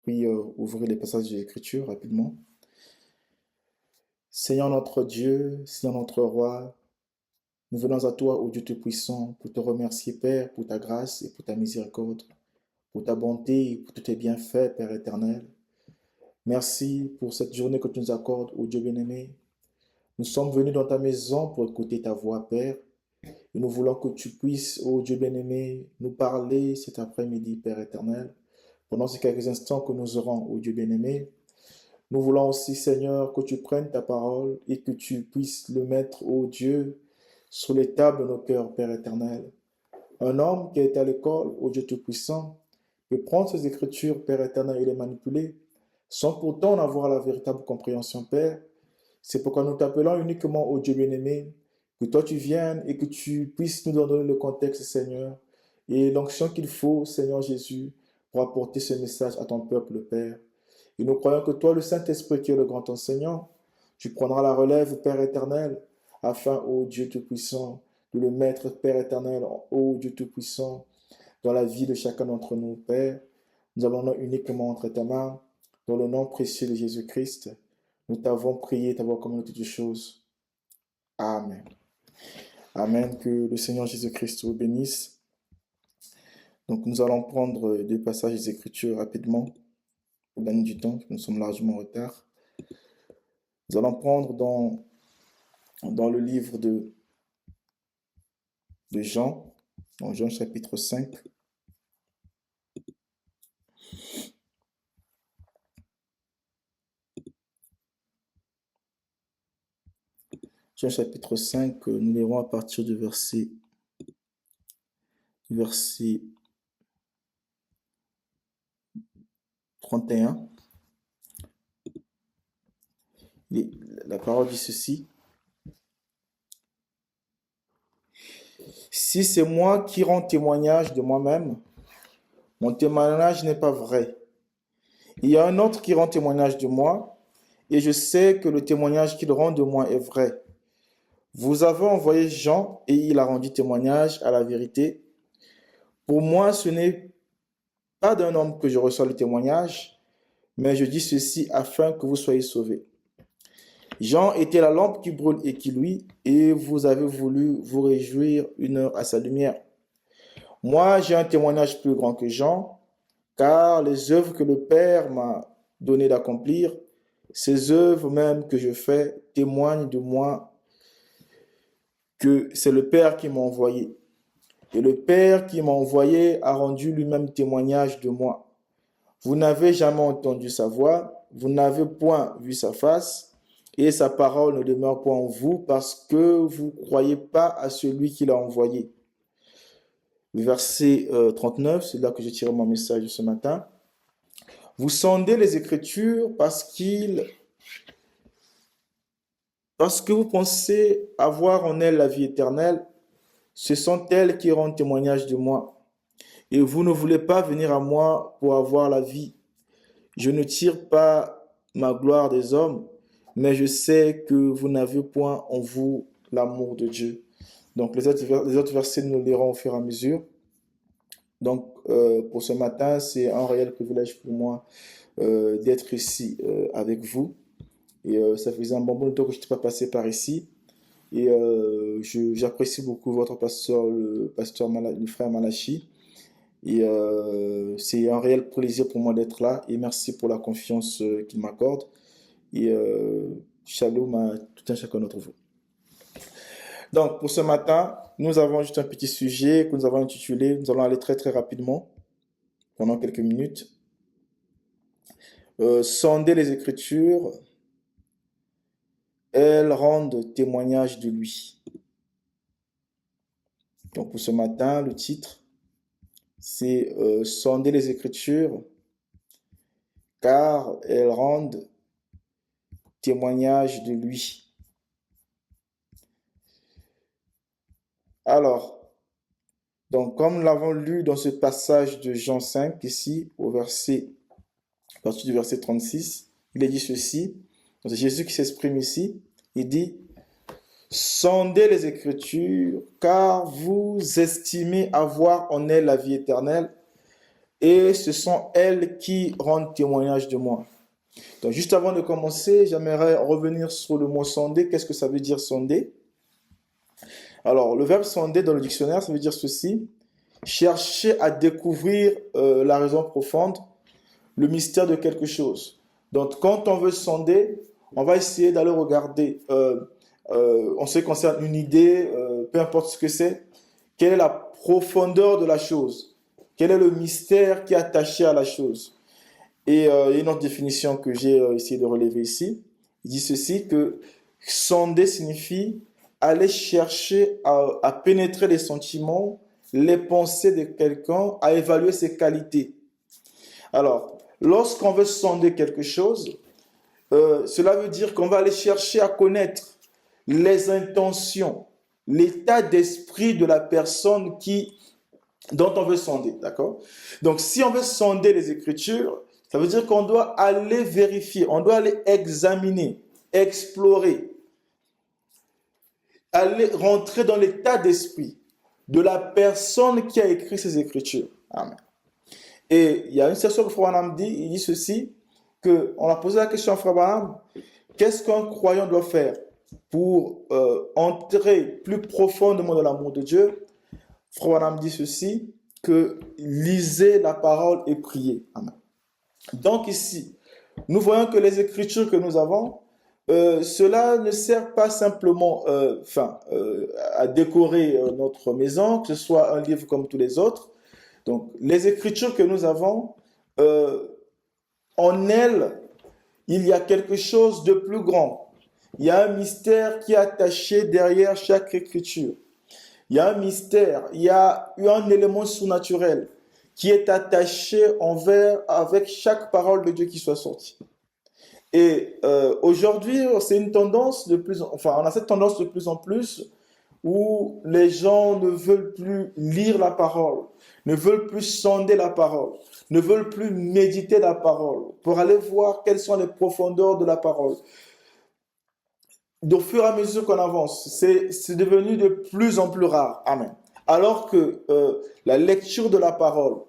prie ouvrir les passages de l'Écriture rapidement. Seigneur notre Dieu, Seigneur notre Roi, nous venons à toi, ô Dieu Tout-Puissant, pour te remercier, Père, pour ta grâce et pour ta miséricorde, pour ta bonté et pour tous tes bienfaits, Père éternel. Merci pour cette journée que tu nous accordes, ô Dieu bien-aimé. Nous sommes venus dans ta maison pour écouter ta voix, Père, et nous voulons que tu puisses, ô Dieu bien-aimé, nous parler cet après-midi, Père éternel. Pendant ces quelques instants que nous aurons, ô Dieu bien-aimé, nous voulons aussi, Seigneur, que tu prennes ta parole et que tu puisses le mettre, ô Dieu, sur les tables de nos cœurs, Père éternel. Un homme qui a été à l'école, ô Dieu Tout-Puissant, peut prendre ces écritures, Père éternel, et les manipuler, sans pourtant en avoir la véritable compréhension, Père. C'est pourquoi nous t'appelons uniquement, ô Dieu bien-aimé, que toi tu viennes et que tu puisses nous donner le contexte, Seigneur, et l'onction qu'il faut, Seigneur Jésus, pour apporter ce message à ton peuple, Père. Et nous croyons que toi, le Saint-Esprit, qui est le grand enseignant, tu prendras la relève, Père éternel, afin, ô Dieu Tout-Puissant, de le mettre, Père éternel, ô Dieu Tout-Puissant, dans la vie de chacun d'entre nous, Père. Nous avons uniquement entre ta main, dans le nom précieux de Jésus-Christ. Nous t'avons prié, t'avons commandé toutes choses. Amen. Amen. Que le Seigneur Jésus-Christ vous bénisse. Donc, nous allons prendre deux passages des Écritures rapidement, pour gagner du temps, nous sommes largement en retard. Nous allons prendre dans le livre de Jean, dans Jean chapitre 5. Jean chapitre 5, nous lirons à partir du verset 31. La parole dit ceci. Si c'est moi qui rends témoignage de moi-même, mon témoignage n'est pas vrai. Il y a un autre qui rend témoignage de moi, et je sais que le témoignage qu'il rend de moi est vrai. Vous avez envoyé Jean, et il a rendu témoignage à la vérité. Pour moi, ce n'est pas d'un homme que je reçois le témoignage, mais je dis ceci afin que vous soyez sauvés. Jean était la lampe qui brûle et qui luit, et vous avez voulu vous réjouir une heure à sa lumière. Moi, j'ai un témoignage plus grand que Jean, car les œuvres que le Père m'a donné d'accomplir, ces œuvres même que je fais, témoignent de moi que c'est le Père qui m'a envoyé. Et le Père qui m'a envoyé a rendu lui-même témoignage de moi. Vous n'avez jamais entendu sa voix, vous n'avez point vu sa face, et sa parole ne demeure point en vous parce que vous ne croyez pas à celui qui l'a envoyé. Le verset 39, c'est là que j'ai tiré mon message ce matin. Vous sondez les Écritures parce que vous pensez avoir en elles la vie éternelle. Ce sont elles qui rendent témoignage de moi. Et vous ne voulez pas venir à moi pour avoir la vie. Je ne tire pas ma gloire des hommes, mais je sais que vous n'avez point en vous l'amour de Dieu. Donc les autres versets, nous les lirons au fur et à mesure. Donc pour ce matin, c'est un réel privilège pour moi d'être ici avec vous. Et ça faisait un bon bout de temps que je n'étais pas passé par ici. Et j'apprécie beaucoup votre pasteur, le frère Malachi. Et c'est un réel plaisir pour moi d'être là. Et merci pour la confiance qu'il m'accorde. Et shalom à tout un chacun d'entre vous. Donc, pour ce matin, nous avons juste un petit sujet que nous avons intitulé. Nous allons aller très très rapidement, pendant quelques minutes. Sonder les Écritures, elles rendent témoignage de lui. Donc, pour ce matin, le titre, c'est Sonder les Écritures, car elles rendent témoignage de lui. Alors, donc comme nous l'avons lu dans ce passage de Jean 5, ici, à partir du verset 36, il est dit ceci. C'est Jésus qui s'exprime ici. Il dit, sondez les Écritures, car vous estimez avoir en elles la vie éternelle, et ce sont elles qui rendent témoignage de moi. Donc, juste avant de commencer, j'aimerais revenir sur le mot sonder. Qu'est-ce que ça veut dire sonder? Alors, le verbe sonder dans le dictionnaire, ça veut dire ceci: chercher à découvrir la raison profonde, le mystère de quelque chose. Donc, quand on veut sonder, on va essayer d'aller regarder en ce qui concerne une idée, peu importe ce que c'est, quelle est la profondeur de la chose, quel est le mystère qui est attaché à la chose. Et il y a une autre définition que j'ai essayé de relever ici. Il dit ceci, que sonder signifie aller chercher à pénétrer les sentiments, les pensées de quelqu'un, à évaluer ses qualités. Alors, lorsqu'on veut sonder quelque chose, cela veut dire qu'on va aller chercher à connaître les intentions, l'état d'esprit de la personne dont on veut sonder, d'accord? Donc, si on veut sonder les Écritures, ça veut dire qu'on doit aller vérifier, on doit aller examiner, explorer, aller rentrer dans l'état d'esprit de la personne qui a écrit ces Écritures. Amen. Et il y a une session que Frère Branham dit, il dit ceci, qu'on a posé la question à Frère Branham, qu'est-ce qu'un croyant doit faire pour entrer plus profondément dans l'amour de Dieu? Frère Branham dit ceci, que lisez la parole et priez. Amen. Donc ici, nous voyons que les Écritures que nous avons, cela ne sert pas simplement à décorer notre maison, que ce soit un livre comme tous les autres. Donc, les Écritures que nous avons, en elles, il y a quelque chose de plus grand. Il y a un mystère qui est attaché derrière chaque Écriture. Il y a un mystère, il y a un élément surnaturel qui est attaché avec chaque parole de Dieu qui soit sortie. Et aujourd'hui, c'est une tendance on a cette tendance de plus en plus où les gens ne veulent plus lire la parole, ne veulent plus sonder la parole, ne veulent plus méditer la parole pour aller voir quelles sont les profondeurs de la parole. Au fur et à mesure qu'on avance, c'est devenu de plus en plus rare. Amen. Alors que la lecture de la parole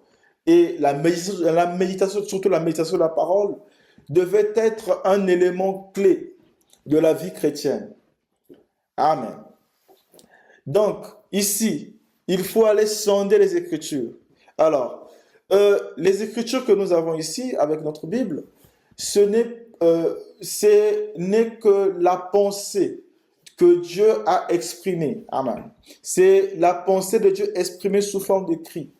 et la méditation, surtout la méditation de la parole, devait être un élément clé de la vie chrétienne. Amen. Donc, ici, il faut aller sonder les Écritures. Alors, les Écritures que nous avons ici, avec notre Bible, ce n'est que la pensée que Dieu a exprimée. Amen. C'est la pensée de Dieu exprimée sous forme d'écrit.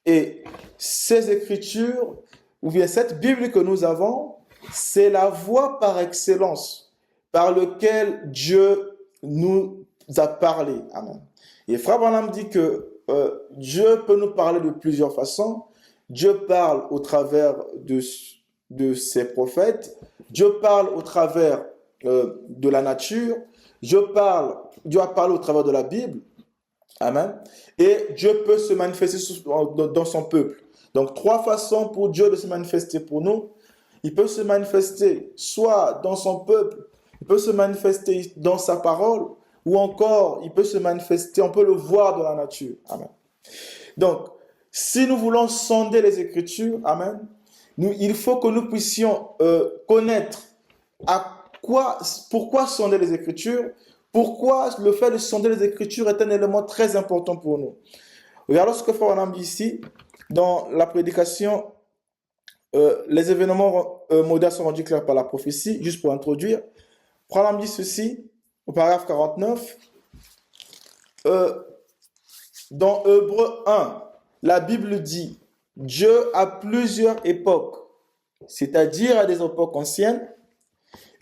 Et ces Écritures, ou bien cette Bible que nous avons, c'est la voie par excellence par laquelle Dieu nous a parlé. Amen. Et Frère Branham dit que Dieu peut nous parler de plusieurs façons. Dieu parle au travers de ses prophètes. Dieu parle au travers de la nature. Dieu a parlé au travers de la Bible. Amen. Et Dieu peut se manifester dans son peuple. Donc, 3 façons pour Dieu de se manifester pour nous. Il peut se manifester soit dans son peuple, il peut se manifester dans sa parole, ou encore, il peut se manifester, on peut le voir dans la nature. Amen. Donc, si nous voulons sonder les Écritures, amen, il faut que nous puissions connaître pourquoi sonder les Écritures, pourquoi le fait de sonder les Écritures est un élément très important pour nous. Regardons ce que Frère Branham dit ici, dans la prédication, les événements modernes sont rendus clairs par la prophétie, juste pour introduire. Frère Branham dit ceci, au paragraphe 49, dans Hébreux 1, la Bible dit « Dieu à plusieurs époques, c'est-à-dire à des époques anciennes,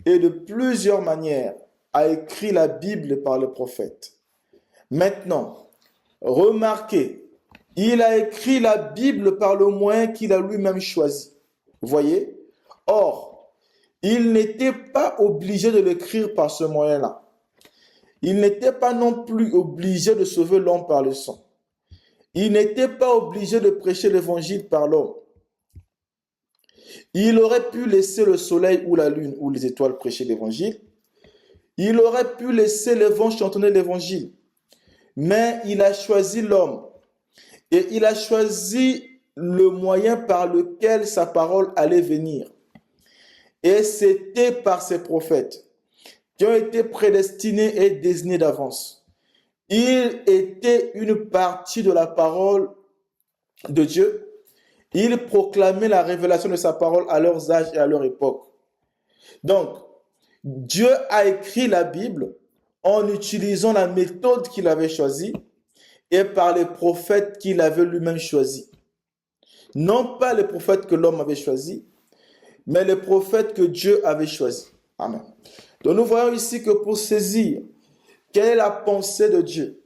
et de plusieurs manières, a écrit la Bible par le prophète. Maintenant, remarquez, il a écrit la Bible par le moyen qu'il a lui-même choisi. Vous voyez? Or, il n'était pas obligé de l'écrire par ce moyen-là. Il n'était pas non plus obligé de sauver l'homme par le sang. Il n'était pas obligé de prêcher l'évangile par l'homme. Il aurait pu laisser le soleil ou la lune ou les étoiles prêcher l'évangile. Il aurait pu laisser les vents chantonner l'évangile. Mais il a choisi l'homme. Et il a choisi le moyen par lequel sa parole allait venir. Et c'était par ses prophètes qui ont été prédestinés et désignés d'avance. Ils étaient une partie de la parole de Dieu. Ils proclamaient la révélation de sa parole à leurs âges et à leur époque. Donc, Dieu a écrit la Bible en utilisant la méthode qu'il avait choisie et par les prophètes qu'il avait lui-même choisis. Non pas les prophètes que l'homme avait choisis, mais les prophètes que Dieu avait choisis. Amen. Donc nous voyons ici que pour saisir quelle est la pensée de Dieu,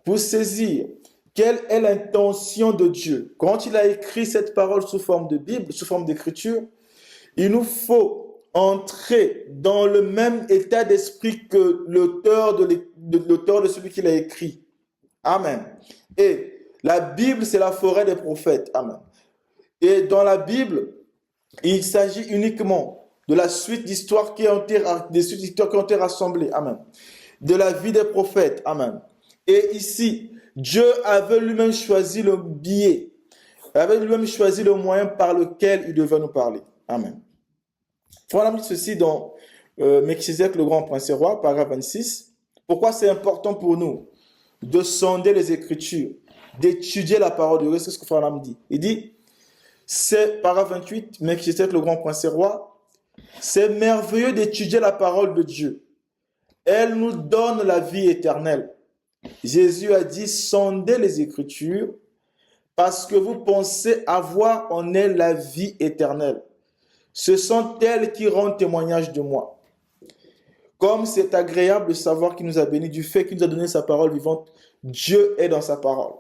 pour saisir quelle est l'intention de Dieu, quand il a écrit cette parole sous forme de Bible, sous forme d'écriture, il nous faut entrer dans le même état d'esprit que l'auteur de celui qui l'a écrit. Amen. Et la Bible, c'est la forêt des prophètes. Amen. Et dans la Bible, il s'agit uniquement de la suite d'histoires qui ont été rassemblées. Amen. De la vie des prophètes. Amen. Et ici, Dieu avait lui-même choisi le biais, avait lui-même choisi le moyen par lequel il devait nous parler. Amen. Voilà ceci dans Melchisédek, le grand prince et roi, paragraphe 26. Pourquoi c'est important pour nous de sonder les Écritures, d'étudier la parole de Dieu? C'est ce que Frère dit. Il dit, c'est paragraphe 28, Melchisédek, le grand prince et roi, c'est merveilleux d'étudier la parole de Dieu. Elle nous donne la vie éternelle. Jésus a dit, sondez les Écritures parce que vous pensez avoir en elles la vie éternelle. Ce sont elles qui rendent témoignage de moi. Comme c'est agréable de savoir qu'il nous a bénis du fait qu'il nous a donné sa parole vivante, Dieu est dans sa parole.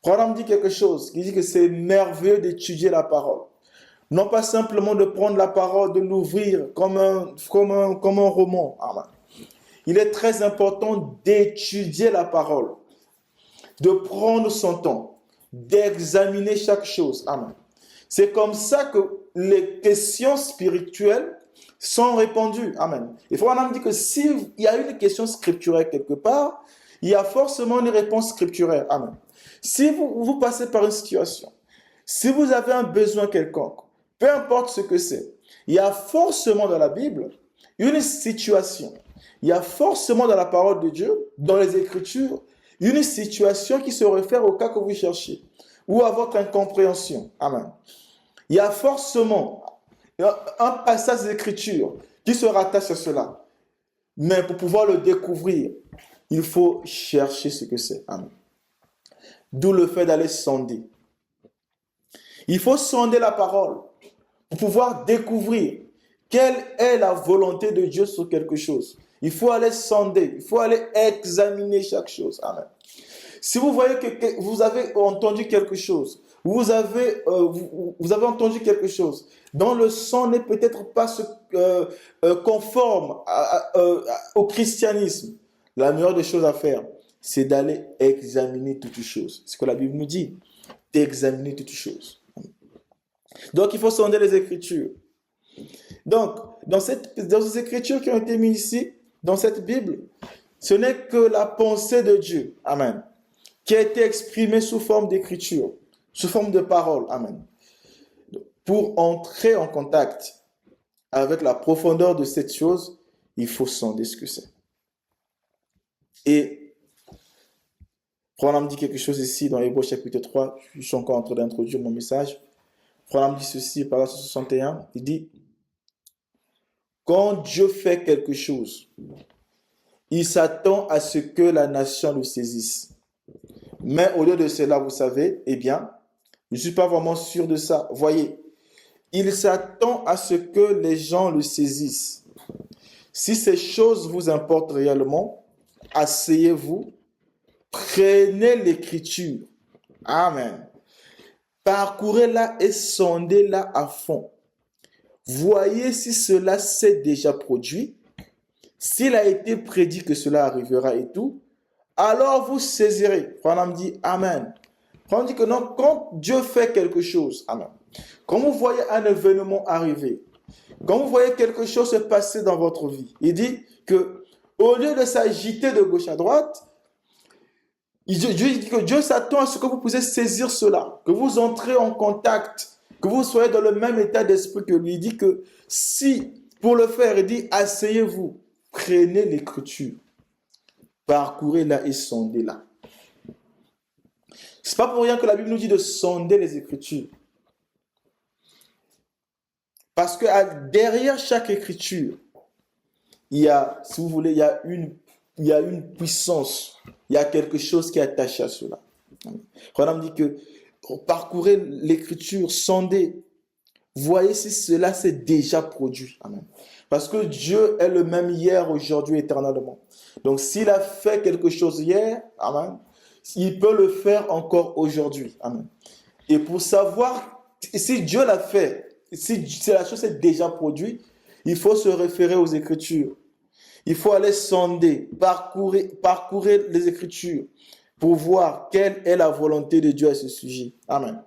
Branham dit quelque chose, il dit que c'est merveilleux d'étudier la parole. Non pas simplement de prendre la parole, de l'ouvrir comme un roman. Amen. Il est très important d'étudier la parole, de prendre son temps, d'examiner chaque chose. Amen. C'est comme ça que les questions spirituelles sont répondues. Amen. Et Branham dit que s'il y a une question scripturaire quelque part, il y a forcément une réponse scripturaire. Amen. Si vous passez par une situation, si vous avez un besoin quelconque, peu importe ce que c'est, il y a forcément dans la Bible une situation, il y a forcément dans la parole de Dieu, dans les Écritures, une situation qui se réfère au cas que vous cherchez ou à votre incompréhension. Amen. Il y a forcément un passage d'Écriture qui se rattache à cela. Mais pour pouvoir le découvrir, il faut chercher ce que c'est. Amen. D'où le fait d'aller sonder. Il faut sonder la parole pour pouvoir découvrir quelle est la volonté de Dieu sur quelque chose. Il faut aller sonder, il faut aller examiner chaque chose. Amen. Si vous voyez que vous avez entendu quelque chose, vous avez entendu quelque chose dont le son n'est peut-être pas conforme au christianisme, la meilleure des choses à faire, c'est d'aller examiner toutes choses. C'est ce que la Bible nous dit, d'examiner toutes choses. Donc, il faut sonder les Écritures. Donc, dans ces Écritures qui ont été mises ici, dans cette Bible, ce n'est que la pensée de Dieu, amen, qui a été exprimée sous forme d'Écriture, sous forme de parole, amen. Pour entrer en contact avec la profondeur de cette chose, il faut sonder ce que c'est. Et Branham dit quelque chose ici dans Hébreux chapitre 3, je suis encore en train d'introduire mon message. Branham dit ceci, paragraphe 61, il dit, quand Dieu fait quelque chose, il s'attend à ce que la nation le saisisse. Mais au lieu de cela, vous savez, eh bien, je ne suis pas vraiment sûr de ça. Voyez, il s'attend à ce que les gens le saisissent. Si ces choses vous importent réellement, asseyez-vous, prenez l'Écriture. Amen. Parcourez-la et sondez-la à fond. Voyez si cela s'est déjà produit, s'il a été prédit que cela arrivera et tout, alors vous saisirez. Branham dit Amen. Branham dit que non, quand Dieu fait quelque chose, Amen. Quand vous voyez un événement arriver, quand vous voyez quelque chose se passer dans votre vie, il dit que au lieu de s'agiter de gauche à droite, Dieu dit que Dieu s'attend à ce que vous puissiez saisir cela, que vous entrez en contact, que vous soyez dans le même état d'esprit que lui. Il dit que si, pour le faire, il dit, asseyez-vous, prenez l'écriture, parcourez-la et sondez-la. C'est pas pour rien que la Bible nous dit de sonder les Écritures. Parce que derrière chaque écriture, il y a, si vous voulez, il y a une puissance, il y a quelque chose qui est attaché à cela. Roland dit que parcourez l'écriture, sondez, voyez si cela s'est déjà produit. Amen. Parce que Dieu est le même hier, aujourd'hui, éternellement. Donc s'il a fait quelque chose hier, amen, il peut le faire encore aujourd'hui. Amen. Et pour savoir si Dieu l'a fait, si la chose s'est déjà produite, il faut se référer aux Écritures. Il faut aller sonder, parcourir les Écritures pour voir quelle est la volonté de Dieu à ce sujet. Amen.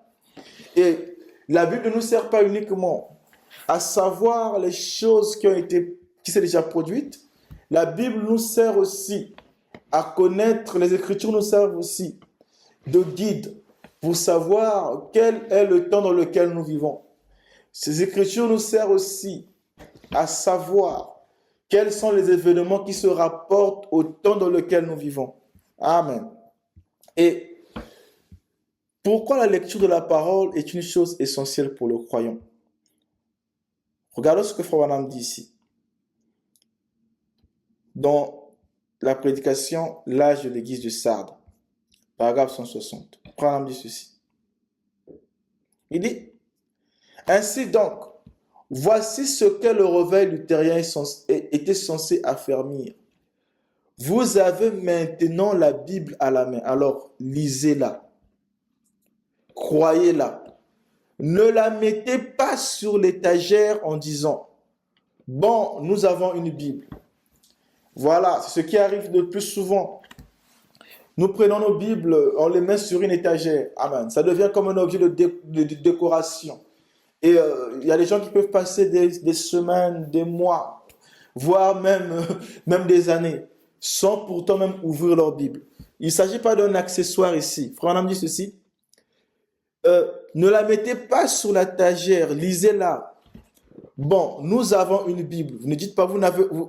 Et la Bible ne nous sert pas uniquement à savoir les choses qui sont déjà produites. La Bible nous sert aussi à connaître, les Écritures nous servent aussi de guide pour savoir quel est le temps dans lequel nous vivons. Ces Écritures nous servent aussi à savoir quels sont les événements qui se rapportent au temps dans lequel nous vivons. Amen. Et pourquoi la lecture de la parole est une chose essentielle pour le croyant? Regardons ce que Frère Branham dit ici. Dans la prédication, l'âge de l'église de Sardes, paragraphe 160. Frère Branham dit ceci. Il dit, ainsi donc, voici ce que le réveil luthérien était censé affermir. Vous avez maintenant la Bible à la main, alors lisez-la, croyez-la. Ne la mettez pas sur l'étagère en disant, bon, nous avons une Bible. Voilà, c'est ce qui arrive le plus souvent. Nous prenons nos Bibles, on les met sur une étagère. Amen. Ça devient comme un objet de décoration. Et il y a des gens qui peuvent passer des semaines, des mois, voire même des années, sans pourtant même ouvrir leur Bible. Il ne s'agit pas d'un accessoire ici. Frère Branham dit ceci. Ne la mettez pas sur la étagère, lisez-la. Bon, nous avons une Bible. Vous ne dites pas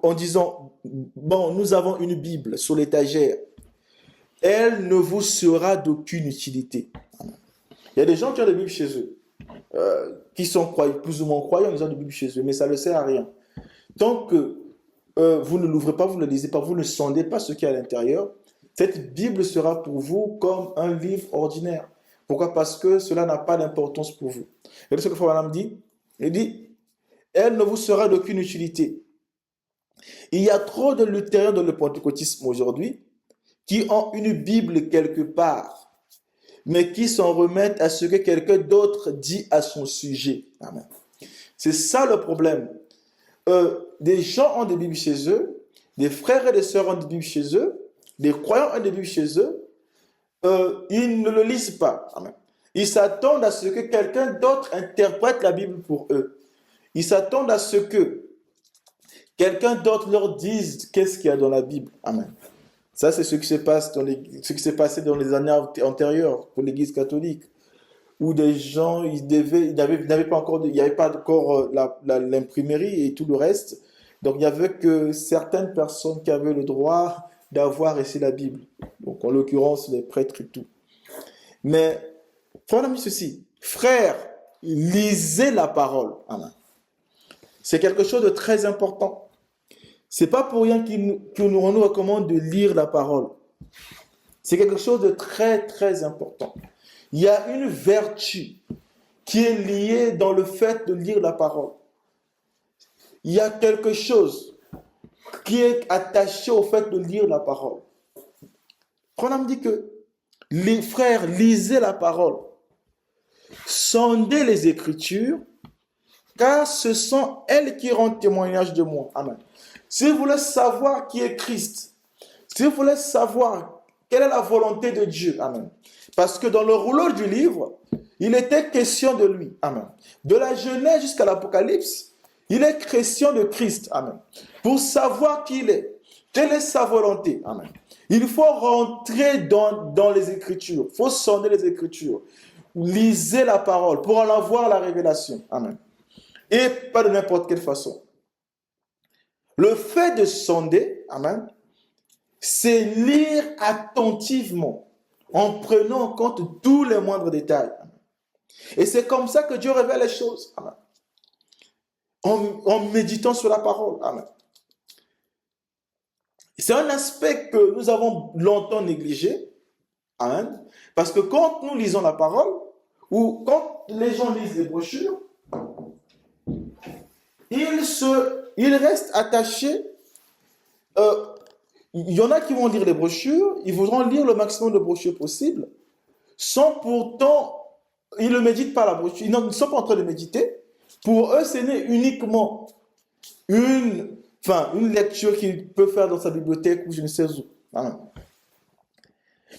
en disant, bon, nous avons une Bible sur l'étagère. Elle ne vous sera d'aucune utilité. Il y a des gens qui ont des Bibles chez eux, qui sont plus ou moins croyants, ils ont des Bibles chez eux, mais ça ne sert à rien. Tant que vous ne l'ouvrez pas, vous ne le lisez pas, vous ne sondez pas ce qu'il y a à l'intérieur, cette Bible sera pour vous comme un livre ordinaire. Pourquoi? Parce que cela n'a pas d'importance pour vous. Et ce que Frère Branham dit, il dit, elle ne vous sera d'aucune utilité. Il y a trop de luthériens dans le pentecôtisme aujourd'hui qui ont une Bible quelque part, mais qui s'en remettent à ce que quelqu'un d'autre dit à son sujet. Amen. C'est ça le problème. Des gens ont des Bibles chez eux, des frères et des sœurs ont des Bibles chez eux, des croyants ont des Bibles chez eux, ils ne le lisent pas. Amen. Ils s'attendent à ce que quelqu'un d'autre interprète la Bible pour eux. Ils s'attendent à ce que quelqu'un d'autre leur dise qu'est-ce qu'il y a dans la Bible. Amen. Ça, c'est ce qui s'est passé dans les années antérieures pour l'Église catholique, où des gens, il n'y avait pas encore l'imprimerie et tout le reste. Donc, il n'y avait que certaines personnes qui avaient le droit d'avoir ici la Bible. Donc, en l'occurrence, les prêtres et tout. Mais, frère, on a mis ceci. Frère, lisez la parole. Amen. C'est quelque chose de très important. C'est pas pour rien qu'on nous recommande de lire la parole. C'est quelque chose de très, très important. Il y a une vertu qui est liée dans le fait de lire la parole. Il y a quelque chose qui est attaché au fait de lire la parole. On me dit que les frères, lisez la parole. Sondez les Écritures, car ce sont elles qui rendent témoignage de moi. Amen. Si vous voulez savoir qui est Christ, si vous voulez savoir quelle est la volonté de Dieu, amen. Parce que dans le rouleau du livre, il était question de lui, amen. De la Genèse jusqu'à l'Apocalypse, il est question de Christ, amen. Pour savoir qui il est, quelle est sa volonté, amen. Il faut rentrer dans les Écritures. Il faut sonder les Écritures. Lisez la parole pour en avoir la révélation. Amen. Et pas de n'importe quelle façon. Le fait de sonder, amen, c'est lire attentivement en prenant en compte tous les moindres détails. Et c'est comme ça que Dieu révèle les choses. Amen. En méditant sur la parole. Amen. C'est un aspect que nous avons longtemps négligé. Amen. Parce que quand nous lisons la parole, ou quand les gens lisent les brochures, ils restent attachés. Il y en a qui vont lire les brochures, ils voudront lire le maximum de brochures possible, sans pourtant, ils ne méditent pas la brochure, ils ne sont pas en train de méditer. Pour eux, ce n'est uniquement une lecture qu'il peut faire dans sa bibliothèque ou je ne sais où. Amen.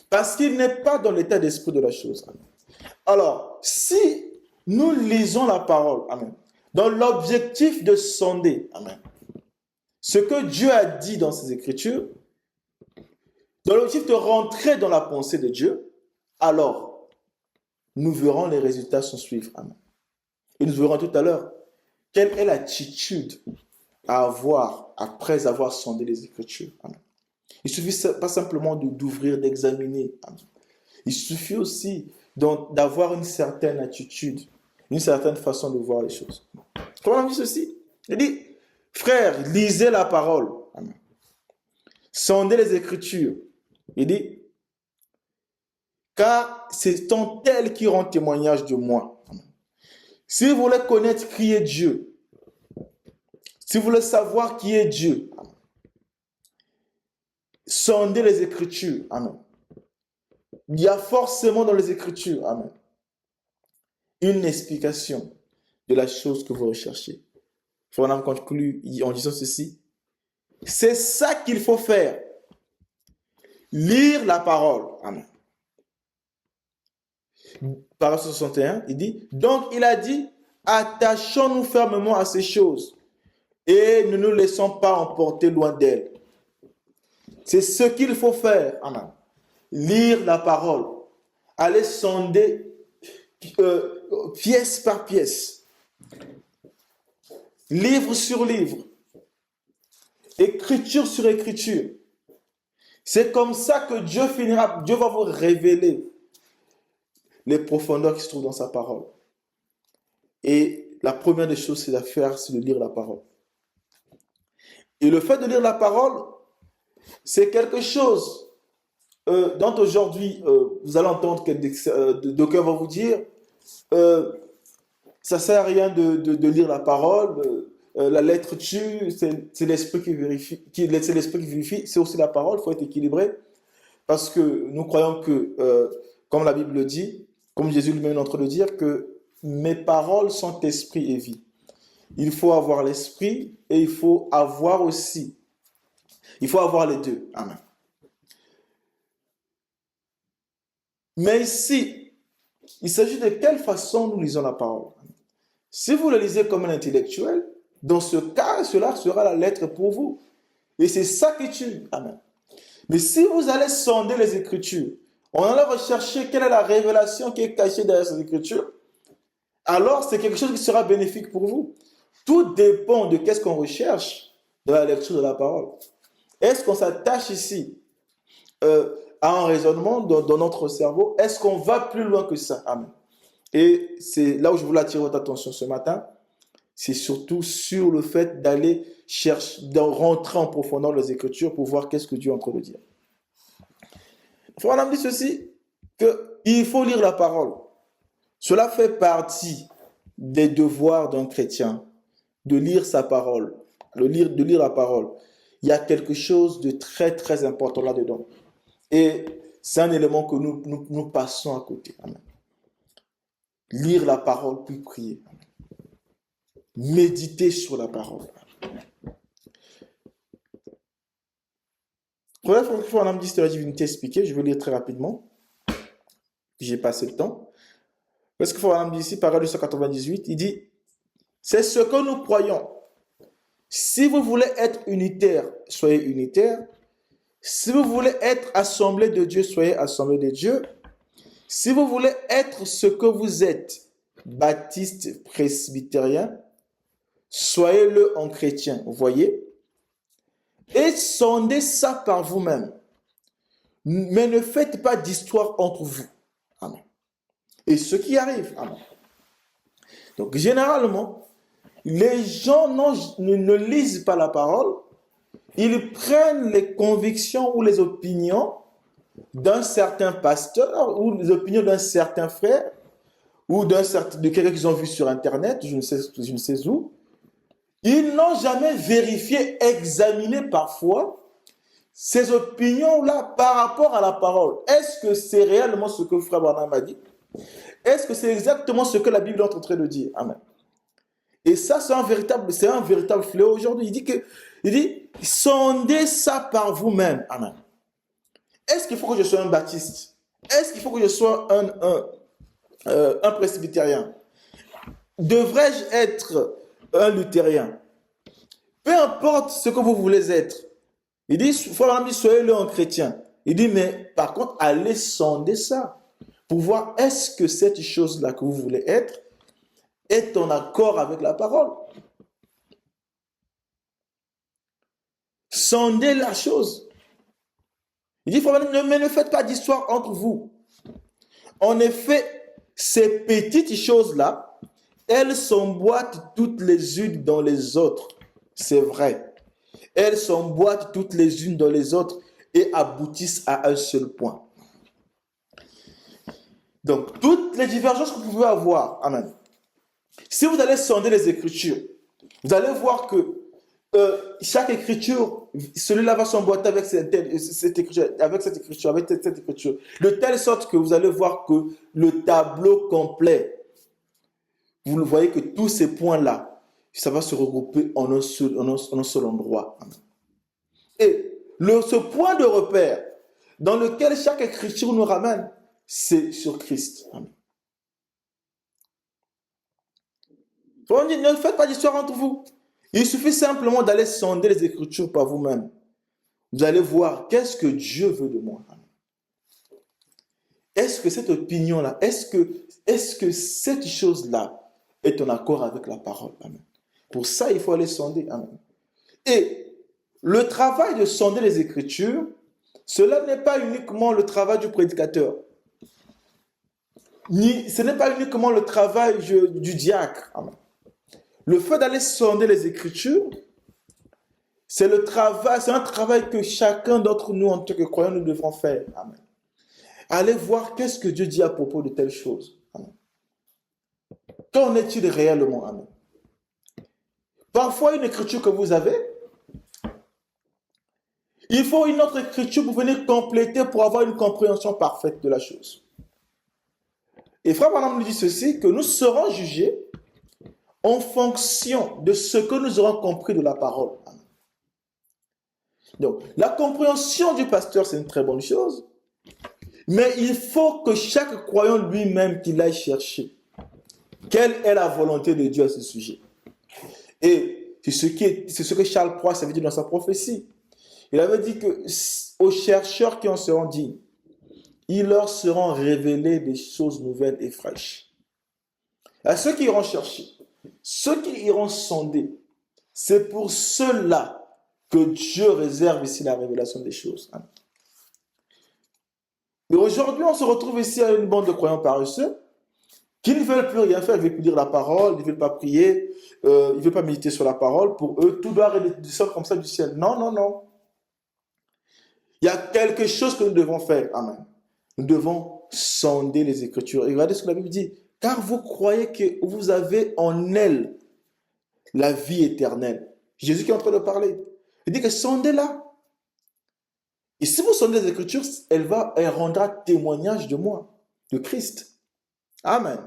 Parce qu'il n'est pas dans l'état d'esprit de la chose. Amen. Alors, si nous lisons la parole, amen, dans l'objectif de sonder, amen, ce que Dieu a dit dans ses Écritures, dans l'objectif de rentrer dans la pensée de Dieu, alors nous verrons les résultats s'en suivre. Amen. Et nous verrons tout à l'heure quelle est l'attitude à avoir après avoir sondé les Écritures. Amen. Il suffit pas simplement d'ouvrir, d'examiner. Amen. Il suffit aussi d'avoir une certaine attitude, une certaine façon de voir les choses. Comment on dit ceci? Il dit, frères, lisez la parole. Amen. Sondez les Écritures. Il dit, car c'est en elles qui rend témoignage de moi. Amen. Si vous voulez connaître qui est Dieu, si vous voulez savoir qui est Dieu, amen, sondez les Écritures. Amen. Il y a forcément dans les Écritures, amen, une explication de la chose que vous recherchez. Il faut en conclure en disant ceci. C'est ça qu'il faut faire. Lire la parole. Amen. Paragraphe 61, il dit, donc il a dit, attachons-nous fermement à ces choses et ne nous laissons pas emporter loin d'elles. C'est ce qu'il faut faire. Amen. Lire la parole. Aller sonder pièce par pièce. Livre sur livre. Écriture sur écriture. C'est comme ça que Dieu va vous révéler les profondeurs qui se trouvent dans sa parole. Et la première des choses, c'est c'est de lire la parole. Et le fait de lire la parole, c'est quelque chose dont aujourd'hui, vous allez entendre que d'aucuns vont vous dire, ça ne sert à rien de lire la parole, la lettre tue, c'est l'esprit qui vérifie, c'est l'esprit qui vérifie, c'est aussi la parole, il faut être équilibré, parce que nous croyons que, comme la Bible le dit, comme Jésus lui-même est en train de dire, que mes paroles sont esprit et vie. Il faut avoir l'esprit et il faut avoir aussi, il faut avoir les deux. Amen. Mais ici, il s'agit de quelle façon nous lisons la parole. Si vous le lisez comme un intellectuel, dans ce cas, cela sera la lettre pour vous. Et c'est ça qui tue. Amen. Mais si vous allez sonder les Écritures, on allait rechercher quelle est la révélation qui est cachée derrière ces Écritures, alors c'est quelque chose qui sera bénéfique pour vous. Tout dépend de qu'est-ce qu'on recherche dans la lecture de la parole. Est-ce qu'on s'attache ici à un raisonnement dans notre cerveau? Est-ce qu'on va plus loin que ça? Amen. Et c'est là où je voulais attirer votre attention ce matin. C'est surtout sur le fait d'aller chercher, de rentrer en profondeur dans les Écritures pour voir qu'est-ce que Dieu est en train de dire. Frère, on a dit ceci, qu'il faut lire la parole. Cela fait partie des devoirs d'un chrétien, de lire sa parole, de lire la parole. Il y a quelque chose de très, très important là-dedans. Et c'est un élément que nous passons à côté. Amen. Lire la parole, puis prier. Amen. Méditer sur la parole. Voilà, il faut un de la divinité expliquée. Je vais lire très rapidement. J'ai passé le temps. Parce qu'il faut un ici, paragraphe 298, il dit, c'est ce que nous croyons. Si vous voulez être unitaire, soyez unitaire. Si vous voulez être assemblée de Dieu, soyez assemblée de Dieu. Si vous voulez être ce que vous êtes, baptiste, presbytérien, soyez-le en chrétien, vous voyez? Et sondez ça par vous-même. Mais ne faites pas d'histoire entre vous. Amen. Et ce qui arrive. Amen. Donc, généralement, les gens ne lisent pas la parole. Ils prennent les convictions ou les opinions d'un certain pasteur ou les opinions d'un certain frère ou de quelqu'un qu'ils ont vu sur Internet, je ne sais où. Ils n'ont jamais vérifié, examiné parfois ces opinions-là par rapport à la parole. Est-ce que c'est réellement ce que Frère Branham a dit? Est-ce que c'est exactement ce que la Bible est en train de dire? Amen. Et ça, c'est un véritable fléau aujourd'hui. Il dit, sondez ça par vous-même. Amen. Est-ce qu'il faut que je sois un baptiste? Est-ce qu'il faut que je sois un presbytérien? Devrais-je être un luthérien? Peu importe ce que vous voulez être. Il dit, soyez-le en chrétien. Il dit, mais par contre, allez sonder ça pour voir est-ce que cette chose-là que vous voulez être est en accord avec la parole. Sondez la chose. Il dit, mais ne faites pas d'histoire entre vous. En effet, ces petites choses-là, elles s'emboîtent toutes les unes dans les autres. C'est vrai. Elles s'emboîtent toutes les unes dans les autres et aboutissent à un seul point. Donc, toutes les divergences que vous pouvez avoir, amen. Si vous allez sonder les Écritures, vous allez voir que chaque écriture, celui-là va s'emboîter avec cette écriture, de telle sorte que vous allez voir que le tableau complet, vous le voyez que tous ces points-là, ça va se regrouper en un seul endroit. Et ce point de repère dans lequel chaque écriture nous ramène, c'est sur Christ. Amen. Ne faites pas d'histoire entre vous. Il suffit simplement d'aller sonder les Écritures par vous-même. Vous allez voir qu'est-ce que Dieu veut de moi. Est-ce que cette opinion-là, est-ce que cette chose-là est en accord avec la parole? Amen. Pour ça, il faut aller sonder. Amen. Et le travail de sonder les Écritures, cela n'est pas uniquement le travail du prédicateur. Ce n'est pas uniquement le travail du diacre. Amen. Le fait d'aller sonder les Écritures, c'est un travail que chacun d'entre nous, en tant que croyants, nous devons faire. Amen. Allez voir qu'est-ce que Dieu dit à propos de telle chose. Amen. Qu'en est-il réellement? Amen. Parfois, une écriture que vous avez, il faut une autre écriture pour venir compléter, pour avoir une compréhension parfaite de la chose. Et Frère Branham nous dit ceci, que nous serons jugés en fonction de ce que nous aurons compris de la parole. Amen. Donc, la compréhension du pasteur, c'est une très bonne chose, mais il faut que chaque croyant lui-même qu'il aille chercher quelle est la volonté de Dieu à ce sujet. Et c'est ce que Charles Proix avait dit dans sa prophétie. Il avait dit que aux chercheurs qui en seront dignes, il leur seront révélés des choses nouvelles et fraîches. À ceux qui iront chercher, ceux qui iront sonder, c'est pour ceux-là que Dieu réserve ici la révélation des choses. Mais aujourd'hui, on se retrouve ici à une bande de croyants paresseux qui ne veulent plus rien faire, ils ne veulent plus lire la parole, ils ne veulent pas prier, ils ne veulent pas méditer sur la parole. Pour eux, tout doit descendre comme ça du ciel. Non, non, non. Il y a quelque chose que nous devons faire. Amen. Nous devons sonder les Écritures. Et regardez ce que la Bible dit. Car vous croyez que vous avez en elle la vie éternelle. Jésus qui est en train de parler. Il dit que sondez-la. Et si vous sondez les Écritures, elle rendra témoignage de moi, de Christ. Amen.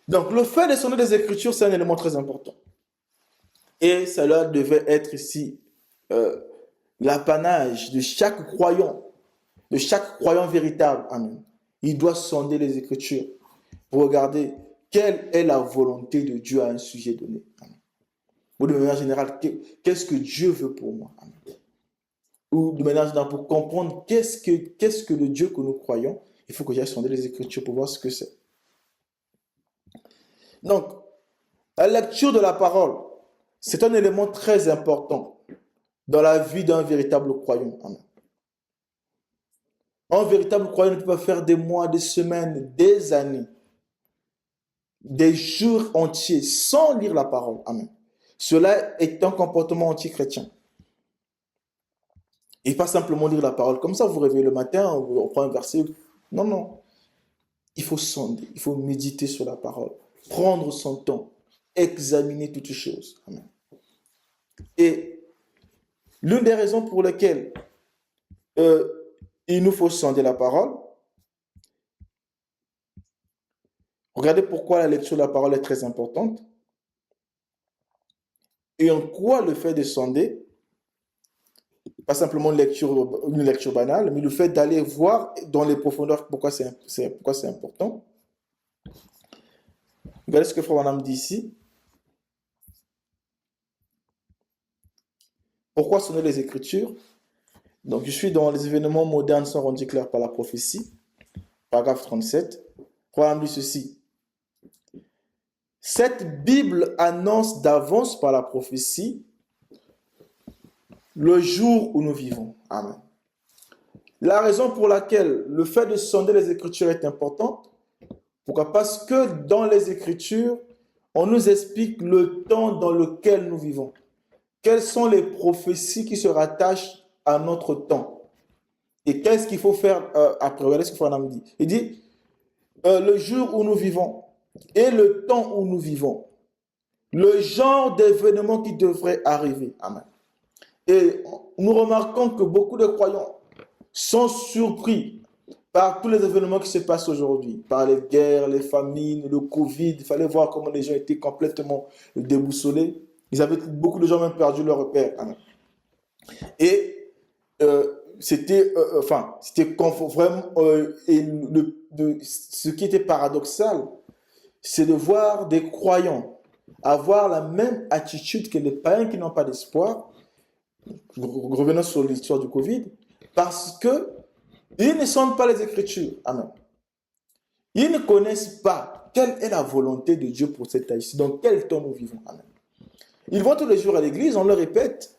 Donc, le fait de sonder les Écritures, c'est un élément très important. Et cela devait être ici l'apanage de chaque croyant véritable. Amen. Il doit sonder les Écritures pour regarder quelle est la volonté de Dieu à un sujet donné. Amen. Ou de manière générale, qu'est-ce que Dieu veut pour moi? Amen. ou de manière générale, pour comprendre qu'est-ce que le Dieu que nous croyons, il faut que j'aille sonder les Écritures pour voir ce que c'est. Donc, la lecture de la parole, c'est un élément très important dans la vie d'un véritable croyant. Amen. Un véritable croyant ne peut pas faire des mois, des semaines, des années, des jours entiers sans lire la parole. Amen. Cela est un comportement anti-chrétien. Et pas simplement lire la parole. Comme ça, vous réveillez le matin, on prend un verset. Non, non. Il faut sonder, il faut méditer sur la parole, prendre son temps, examiner toutes choses. Amen. Et l'une des raisons pour lesquelles il nous faut sonder la parole, regardez pourquoi la lecture de la parole est très importante et en quoi le fait de sonder, pas simplement une lecture banale, mais le fait d'aller voir dans les profondeurs pourquoi c'est important. Regardez ce que Frère Branham dit ici. Pourquoi sonder les Écritures? Donc, je suis dans les événements modernes sont rendus clairs par la prophétie, paragraphe 37. Frère Branham dit ceci. Cette Bible annonce d'avance par la prophétie le jour où nous vivons. Amen. La raison pour laquelle le fait de sonder les Écritures est important, pourquoi? Parce que dans les Écritures, on nous explique le temps dans lequel nous vivons. Quelles sont les prophéties qui se rattachent à notre temps? Et qu'est-ce qu'il faut faire après? Regardez ce que Frère Branham dit. Il dit, le jour où nous vivons et le temps où nous vivons, le genre d'événements qui devraient arriver. Amen. Et nous remarquons que beaucoup de croyants sont surpris par tous les événements qui se passent aujourd'hui, par les guerres, les famines, le Covid. Il fallait voir comment les gens étaient complètement déboussolés. Beaucoup de gens ont même perdu leur repère. Amen. Et c'était vraiment ce qui était paradoxal, c'est de voir des croyants avoir la même attitude que les païens qui n'ont pas d'espoir. Revenons sur l'histoire du Covid, parce que ils ne sentent pas les Écritures. Amen. Ils ne connaissent pas quelle est la volonté de Dieu pour cette âge, dans quel temps nous vivons. Amen. Ils vont tous les jours à l'église, on leur répète,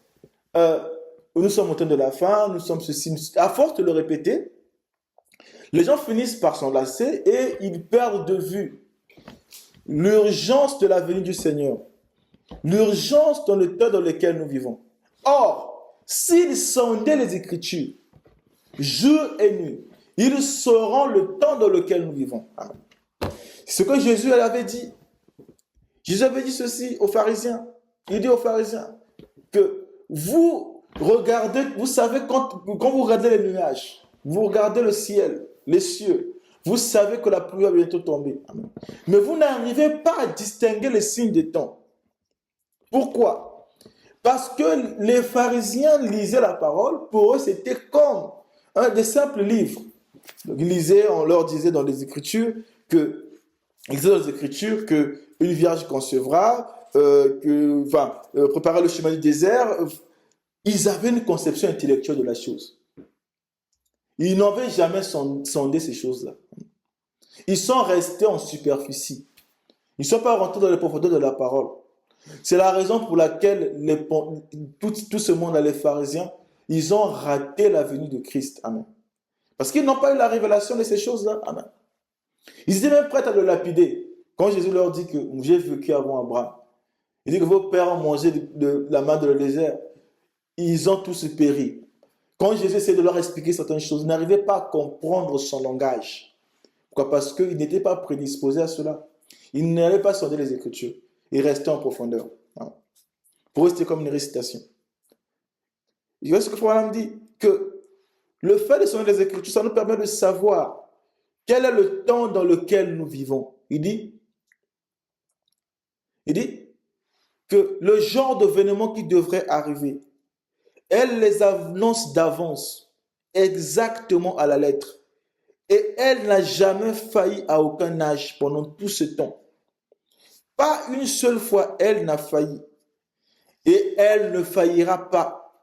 nous sommes au temps de la fin, nous sommes ceci. À force de le répéter, les gens finissent par s'enlacer et ils perdent de vue l'urgence de la venue du Seigneur, l'urgence dans le temps dans lequel nous vivons. Or, s'ils sondaient les Écritures, jour et nuit, ils sauront le temps dans lequel nous vivons. Amen. C'est ce que Jésus avait dit. Jésus avait dit ceci aux pharisiens. Il dit aux pharisiens que vous regardez, vous savez quand vous regardez les nuages, vous regardez le ciel, les cieux, vous savez que la pluie va bientôt tomber. Amen. Mais vous n'arrivez pas à distinguer les signes des temps. Pourquoi? Parce que les pharisiens lisaient la parole, pour eux c'était comme des simples livres. Donc, ils lisaient, on leur disait dans les Écritures que une vierge concevra, préparer le chemin du désert. Ils avaient une conception intellectuelle de la chose. Ils n'avaient jamais sondé ces choses-là. Ils sont restés en superficie. Ils ne sont pas rentrés dans les profondeurs de la parole. C'est la raison pour laquelle tout ce monde, les pharisiens, ils ont raté la venue de Christ. Amen. Parce qu'ils n'ont pas eu la révélation de ces choses-là. Amen. Ils étaient même prêts à le lapider. Quand Jésus leur dit que j'ai vécu avant Abraham, il dit que vos pères ont mangé de la main dans le désert, ils ont tous péri. Quand Jésus essayait de leur expliquer certaines choses, ils n'arrivaient pas à comprendre son langage. Pourquoi? Parce qu'ils n'étaient pas prédisposés à cela. Ils n'allaient pas sonder les Écritures. Ils restaient en profondeur. Pour eux, c'était comme une récitation. Et voyez ce que Frère Branham dit, que le fait de sonder les Écritures, ça nous permet de savoir quel est le temps dans lequel nous vivons. Il dit que le genre d'événement qui devrait arriver, elle les annonce d'avance, exactement à la lettre. Et elle n'a jamais failli à aucun âge pendant tout ce temps. Pas une seule fois, elle n'a failli. Et elle ne faillira pas.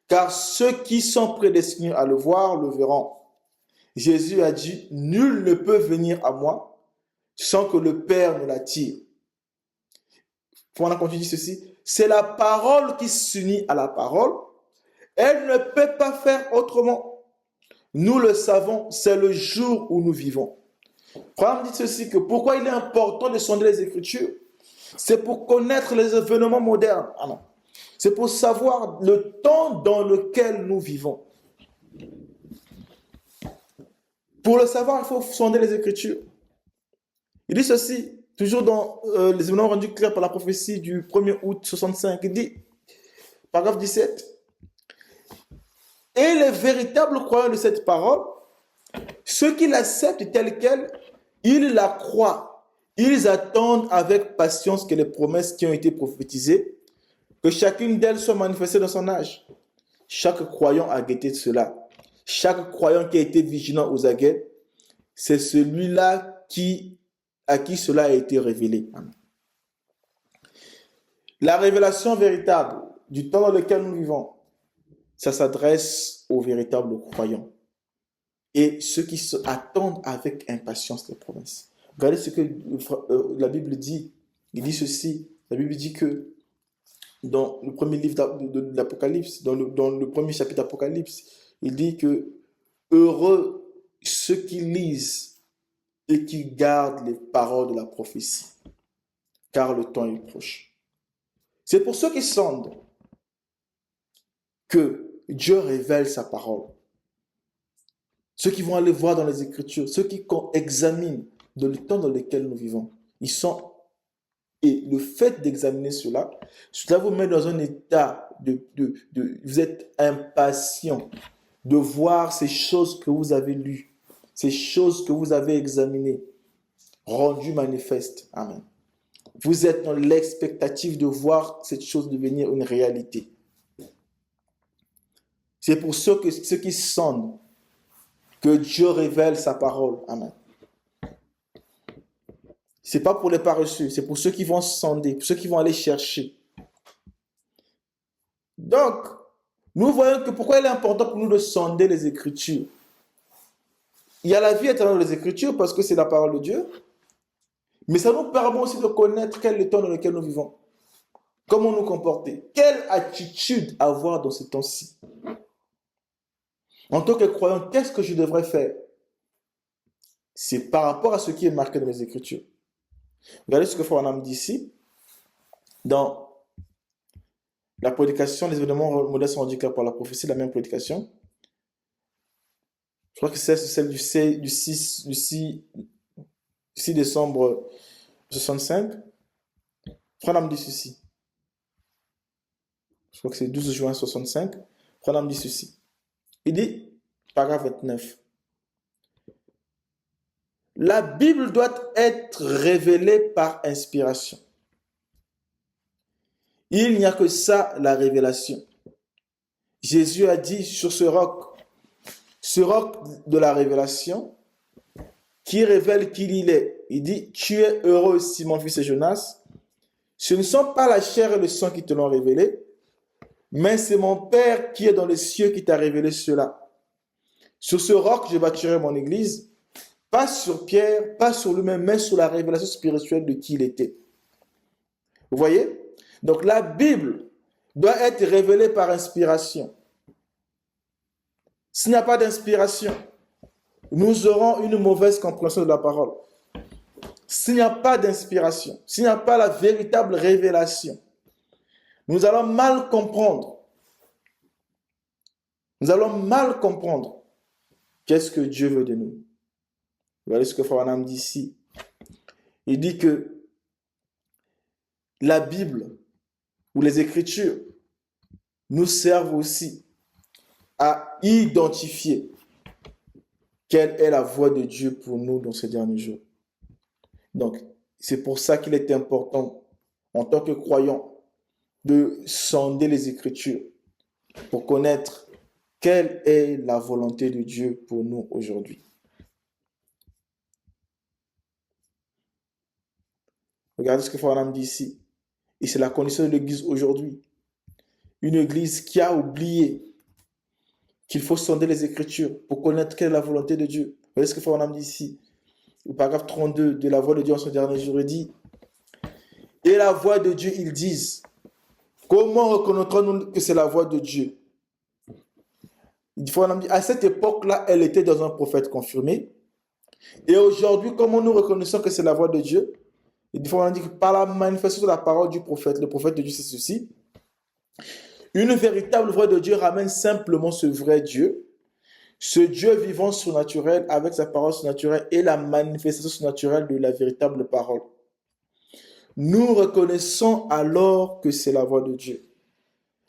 car ceux qui sont prédestinés à le voir le verront. Jésus a dit, nul ne peut venir à moi sans que le Père ne l'attire. On a continué ceci, c'est la parole qui s'unit à la parole. Elle ne peut pas faire autrement. Nous le savons, c'est le jour où nous vivons. Abraham dit ceci, que pourquoi il est important de sonder les Écritures, c'est pour connaître les événements modernes. Ah non. C'est pour savoir le temps dans lequel nous vivons. Pour le savoir, il faut sonder les Écritures. Il dit ceci, toujours dans les événements rendus clairs par la prophétie du 1er août 65. Il dit, paragraphe 17, et les véritables croyants de cette parole, ceux qui l'acceptent telle qu'elle, ils la croient. Ils attendent avec patience que les promesses qui ont été prophétisées, que chacune d'elles soit manifestée dans son âge. Chaque croyant a guetté cela. Chaque croyant qui a été vigilant aux aguets, c'est celui-là à qui cela a été révélé. Amen. La révélation véritable du temps dans lequel nous vivons, ça s'adresse aux véritables croyants et ceux qui attendent avec impatience les promesses. Regardez ce que la Bible dit. Il dit ceci. La Bible dit que dans le premier livre de l'Apocalypse, dans le premier chapitre d'Apocalypse, il dit que heureux ceux qui lisent et qui gardent les paroles de la prophétie, car le temps est proche. C'est pour ceux qui sondent que Dieu révèle sa parole. Ceux qui vont aller voir dans les Écritures, ceux qui examinent le temps dans lequel nous vivons, ils sont. Et le fait d'examiner cela vous met dans un état vous êtes impatient de voir ces choses que vous avez lues, ces choses que vous avez examinées, rendues manifestes. Amen. Vous êtes dans l'expectative de voir cette chose devenir une réalité. C'est pour ceux qui sondent que Dieu révèle sa parole. Amen. Ce n'est pas pour les paresseux, c'est pour ceux qui vont sonder, pour ceux qui vont aller chercher. Donc, nous voyons que pourquoi il est important pour nous de sonder les Écritures. Il y a la vie éternelle dans les Écritures parce que c'est la parole de Dieu, mais ça nous permet aussi de connaître quel est le temps dans lequel nous vivons. Comment nous comporter, quelle attitude avoir dans ce temps-ci. En tant que croyant, qu'est-ce que je devrais faire? C'est par rapport à ce qui est marqué dans les Écritures. Regardez ce que Frère dit ici. Dans la prédication, les événements modernes sont rendus clairs par la prophétie, la même prédication. Je crois que c'est celle du 6 décembre 65. Frère dit ceci. Je crois que c'est 12 juin 65. Frère dit ceci. Il dit, paragraphe 29. La Bible doit être révélée par inspiration. Il n'y a que ça, la révélation. Jésus a dit sur ce roc de la révélation, qui révèle qui il est. Il dit, tu es heureux, Simon, fils de Jonas. Ce ne sont pas la chair et le sang qui te l'ont révélé, mais c'est mon Père qui est dans les cieux qui t'a révélé cela. Sur ce roc, je bâtirai mon église, pas sur Pierre, pas sur lui-même, mais sur la révélation spirituelle de qui il était. Vous voyez? Donc la Bible doit être révélée par inspiration. S'il n'y a pas d'inspiration, nous aurons une mauvaise compréhension de la parole. S'il n'y a pas d'inspiration, s'il n'y a pas la véritable révélation, nous allons mal comprendre. Nous allons mal comprendre qu'est-ce que Dieu veut de nous. Regardez ce que Frère Branham dit ici. Il dit que la Bible ou les Écritures nous servent aussi à identifier quelle est la voie de Dieu pour nous dans ces derniers jours. Donc, c'est pour ça qu'il est important, en tant que croyant, de sonder les Écritures pour connaître quelle est la volonté de Dieu pour nous aujourd'hui. Regardez ce que Frère Branham dit ici. Et c'est la condition de l'Église aujourd'hui. Une Église qui a oublié qu'il faut sonder les Écritures pour connaître quelle est la volonté de Dieu. Vous voyez ce que Frère dit ici, au paragraphe 32 de la voix de Dieu en son dernier jour, il dit, et la voix de Dieu, ils disent, comment reconnaîtrons-nous que c'est la voix de Dieu? Il faut dit, à cette époque-là, elle était dans un prophète confirmé. Et aujourd'hui, comment nous reconnaissons que c'est la voix de Dieu? Il faut dire que par la manifestation de la parole du prophète, le prophète de Dieu, c'est ceci. Une véritable voix de Dieu ramène simplement ce vrai Dieu, ce Dieu vivant surnaturel avec sa parole surnaturelle et la manifestation surnaturelle de la véritable parole. Nous reconnaissons alors que c'est la voix de Dieu.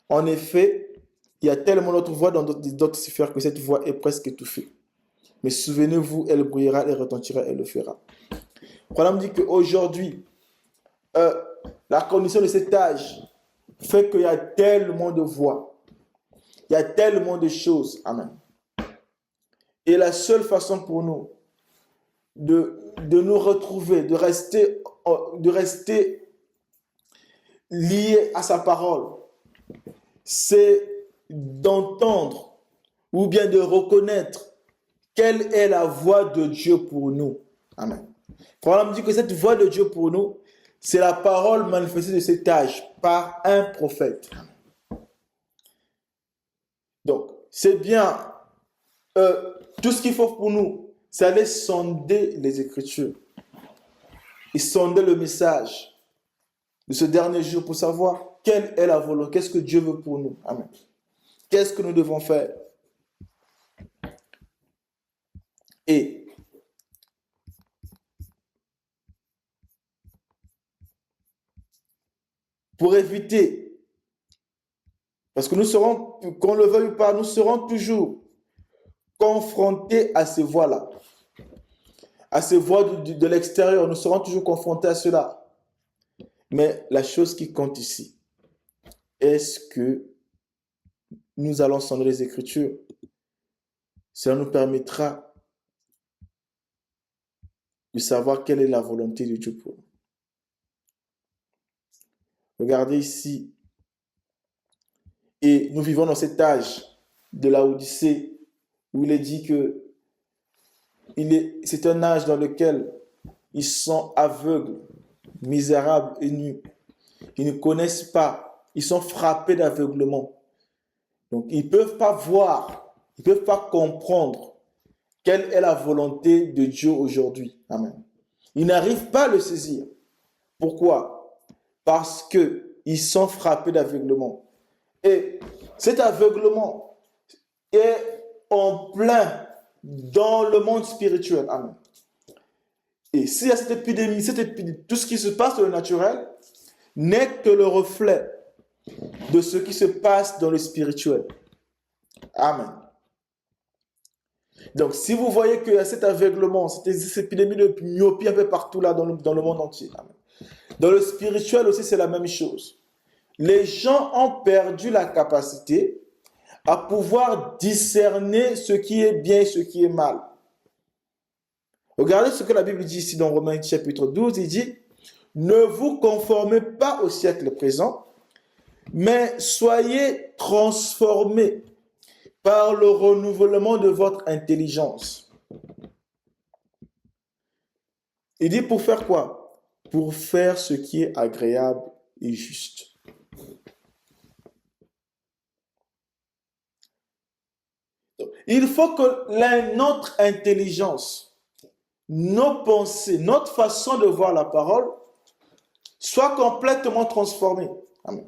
En effet, il y a tellement d'autres voix dans d'autres sphères que cette voix est presque étouffée. Mais souvenez-vous, elle brillera, elle retentira, elle le fera. Le problème dit qu'aujourd'hui, la condition de cet âge fait qu'il y a tellement de voix, il y a tellement de choses. Amen. Et la seule façon pour nous de nous retrouver, de rester liés à sa parole, c'est d'entendre ou bien de reconnaître quelle est la voix de Dieu pour nous. Amen. Le problème dit que cette voix de Dieu pour nous, c'est la parole manifestée de cet âge par un prophète. Donc, c'est bien, tout ce qu'il faut pour nous, c'est aller sonder les Écritures et sonder le message de ce dernier jour pour savoir quelle est la volonté, qu'est-ce que Dieu veut pour nous. Amen. Qu'est-ce que nous devons faire? Et pour éviter, parce que nous serons, qu'on le veuille ou pas, nous serons toujours confrontés à ces voix-là, à ces voix de l'extérieur, nous serons toujours confrontés à cela. Mais la chose qui compte ici, est-ce que nous allons sonder les Écritures? Cela nous permettra de savoir quelle est la volonté de Dieu pour nous. Regardez ici, et nous vivons dans cet âge de la Odyssée où il est dit que c'est un âge dans lequel ils sont aveugles, misérables et nus. Ils ne connaissent pas, ils sont frappés d'aveuglement. Donc ils ne peuvent pas voir, ils ne peuvent pas comprendre quelle est la volonté de Dieu aujourd'hui. Amen. Ils n'arrivent pas à le saisir. Pourquoi? Parce qu'ils sont frappés d'aveuglement. Et cet aveuglement est en plein dans le monde spirituel. Amen. Et s'il y a cette épidémie, tout ce qui se passe dans le naturel n'est que le reflet de ce qui se passe dans le spirituel. Amen. Donc, si vous voyez qu'il y a cet aveuglement, cette épidémie de myopie un peu partout là dans le monde entier. Amen. Dans le spirituel aussi, c'est la même chose. Les gens ont perdu la capacité à pouvoir discerner ce qui est bien et ce qui est mal. Regardez ce que la Bible dit ici dans Romains chapitre 12. Il dit, ne vous conformez pas au siècle présent, mais soyez transformés par le renouvellement de votre intelligence. Il dit pour faire quoi? Pour faire ce qui est agréable et juste. Il faut que notre intelligence, nos pensées, notre façon de voir la parole soit complètement transformée. Amen.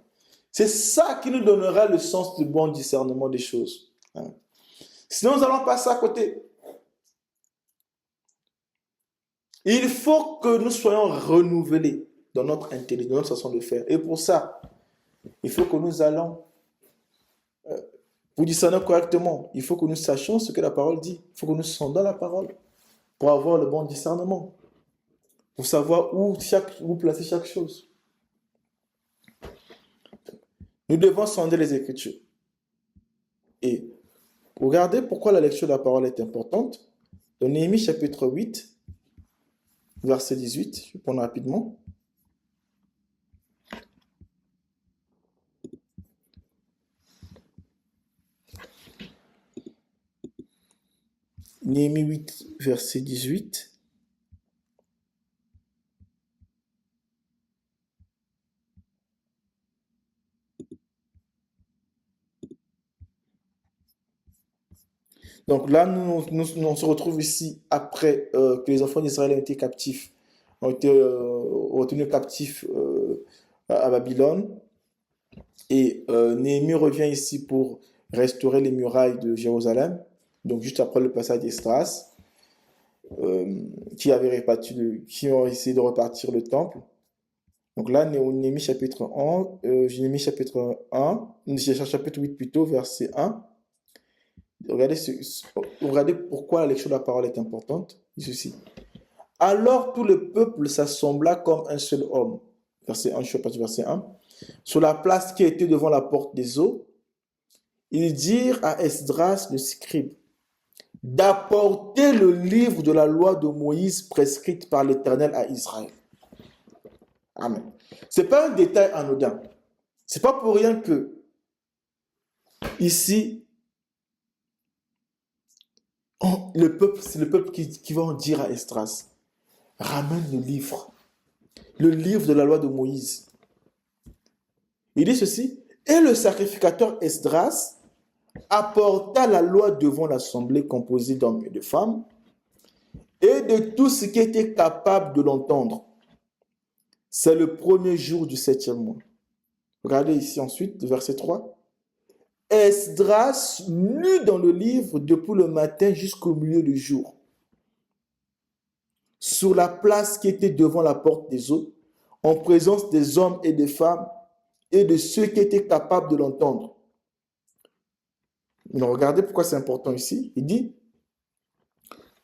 C'est ça qui nous donnera le sens du bon discernement des choses. Amen. Sinon, nous allons passer à côté. Il faut que nous soyons renouvelés dans notre intelligence, dans notre façon de faire. Et pour ça, il faut que nous allons, pour discerner correctement, il faut que nous sachions ce que la parole dit. Il faut que nous sondons la parole pour avoir le bon discernement, pour savoir où placer chaque chose. Nous devons sonder les Écritures. Et regardez pourquoi la lecture de la parole est importante. Dans Néhémie chapitre 8, verset 18, je vais prendre rapidement. Néhémie 8, verset 18. Donc là, on se retrouve ici après que les enfants d'Israël ont été captifs, ont été retenus captifs à Babylone. Et Néhémie revient ici pour restaurer les murailles de Jérusalem, donc juste après le passage d'Esdras, qui ont essayé de repartir le temple. Donc là, Néhémie chapitre 1, Néhémie chapitre 1, chapitre 8 plutôt, verset 1. Regardez pourquoi la lecture de la parole est importante. Il dit ceci. Alors tout le peuple s'assembla comme un seul homme. Verset 1, chapitre verset 1. Sur la place qui était devant la porte des eaux, ils dirent à Esdras le scribe d'apporter le livre de la loi de Moïse prescrite par l'Éternel à Israël. Amen. Ce n'est pas un détail anodin. Ce n'est pas pour rien que ici, c'est le peuple qui va en dire à Esdras, ramène le livre de la loi de Moïse. Il dit ceci, et le sacrificateur Esdras apporta la loi devant l'assemblée composée d'hommes et de femmes et de tout ce qui était capable de l'entendre. C'est le premier jour du 7e mois. Regardez ici ensuite, verset 3. Esdras lut dans le livre depuis le matin jusqu'au milieu du jour, sur la place qui était devant la porte des eaux, en présence des hommes et des femmes et de ceux qui étaient capables de l'entendre. Mais regardez pourquoi c'est important ici. Il dit,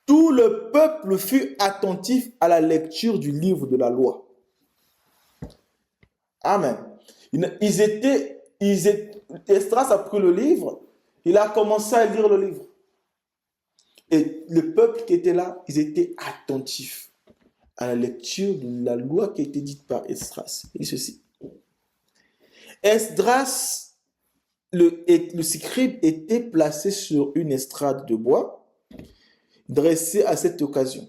tout le peuple fut attentif à la lecture du livre de la loi. Amen. Esdras a pris le livre, il a commencé à lire le livre. Et le peuple qui était là, ils étaient attentifs à la lecture de la loi qui a été dite par Esdras. Et ceci. Esdras, le scribe, était placé sur une estrade de bois, dressée à cette occasion.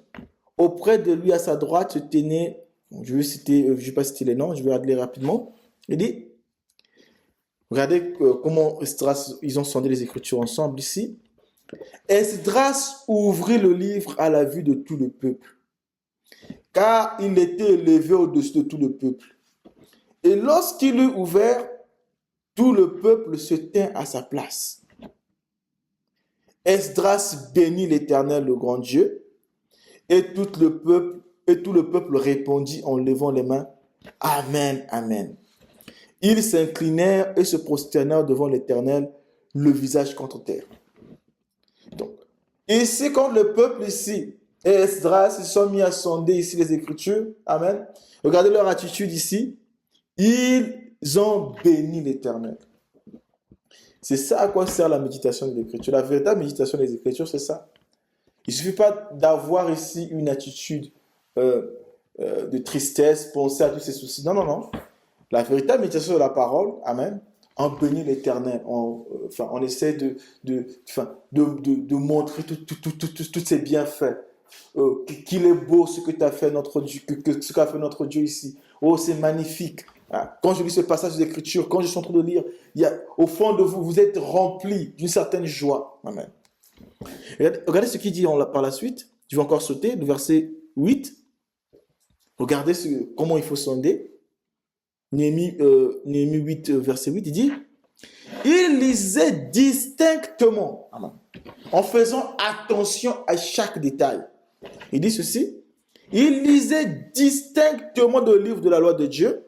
Auprès de lui, à sa droite, se tenait, je vais pas citer les noms, je vais regarder rapidement. Il dit, regardez comment Esdras, ils ont sondé les Écritures ensemble ici. Esdras ouvrit le livre à la vue de tout le peuple, car il était élevé au-dessus de tout le peuple. Et lorsqu'il eut ouvert, tout le peuple se tint à sa place. Esdras bénit l'Éternel, le grand Dieu, et tout le peuple répondit en levant les mains, Amen, Amen. Ils s'inclinèrent et se prosternèrent devant l'Éternel, le visage contre terre. Donc, ici, quand le peuple ici, et Esdras, ils sont mis à sonder ici les Écritures, Amen. Regardez leur attitude ici. Ils ont béni l'Éternel. C'est ça à quoi sert la méditation des Écritures. La véritable méditation des Écritures, c'est ça. Il ne suffit pas d'avoir ici une attitude de tristesse, penser à tous ces soucis. Non, non, non. La véritable méditation de la parole, Amen, on bénit l'Éternel. On essaie de montrer tous ses bienfaits. Qu'il est beau ce que tu as fait notre Dieu, ce qu'a fait notre Dieu ici. Oh, c'est magnifique. Quand je lis ce passage d'Écriture, quand je suis en train de lire, au fond de vous, vous êtes rempli d'une certaine joie. Amen. Regardez ce qu'il dit par la suite. Je vais encore sauter, le verset 8. Regardez comment il faut sonder. Néhémie 8, verset 8, il dit, il lisait distinctement, amen, en faisant attention à chaque détail. Il dit ceci, il lisait distinctement le livre de la loi de Dieu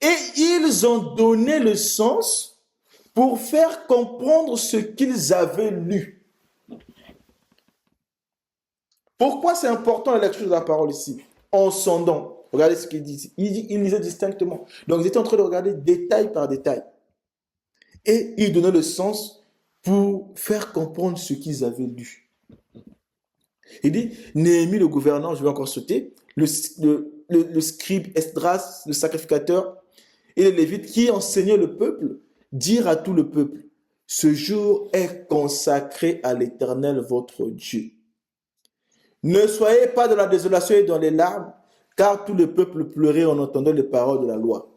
et ils ont donné le sens pour faire comprendre ce qu'ils avaient lu. Pourquoi c'est important la lecture de la parole ici? En sondant. Regardez ce qu'il dit. Il lisait distinctement. Donc, ils étaient en train de regarder détail par détail. Et il donnait le sens pour faire comprendre ce qu'ils avaient lu. Il dit, Néhémie, le gouverneur, je vais encore sauter, le scribe Esdras, le sacrificateur, et les Lévites qui enseignaient le peuple, dirent à tout le peuple, ce jour est consacré à l'Éternel votre Dieu. Ne soyez pas dans la désolation et dans les larmes, car tout le peuple pleurait en entendant les paroles de la loi.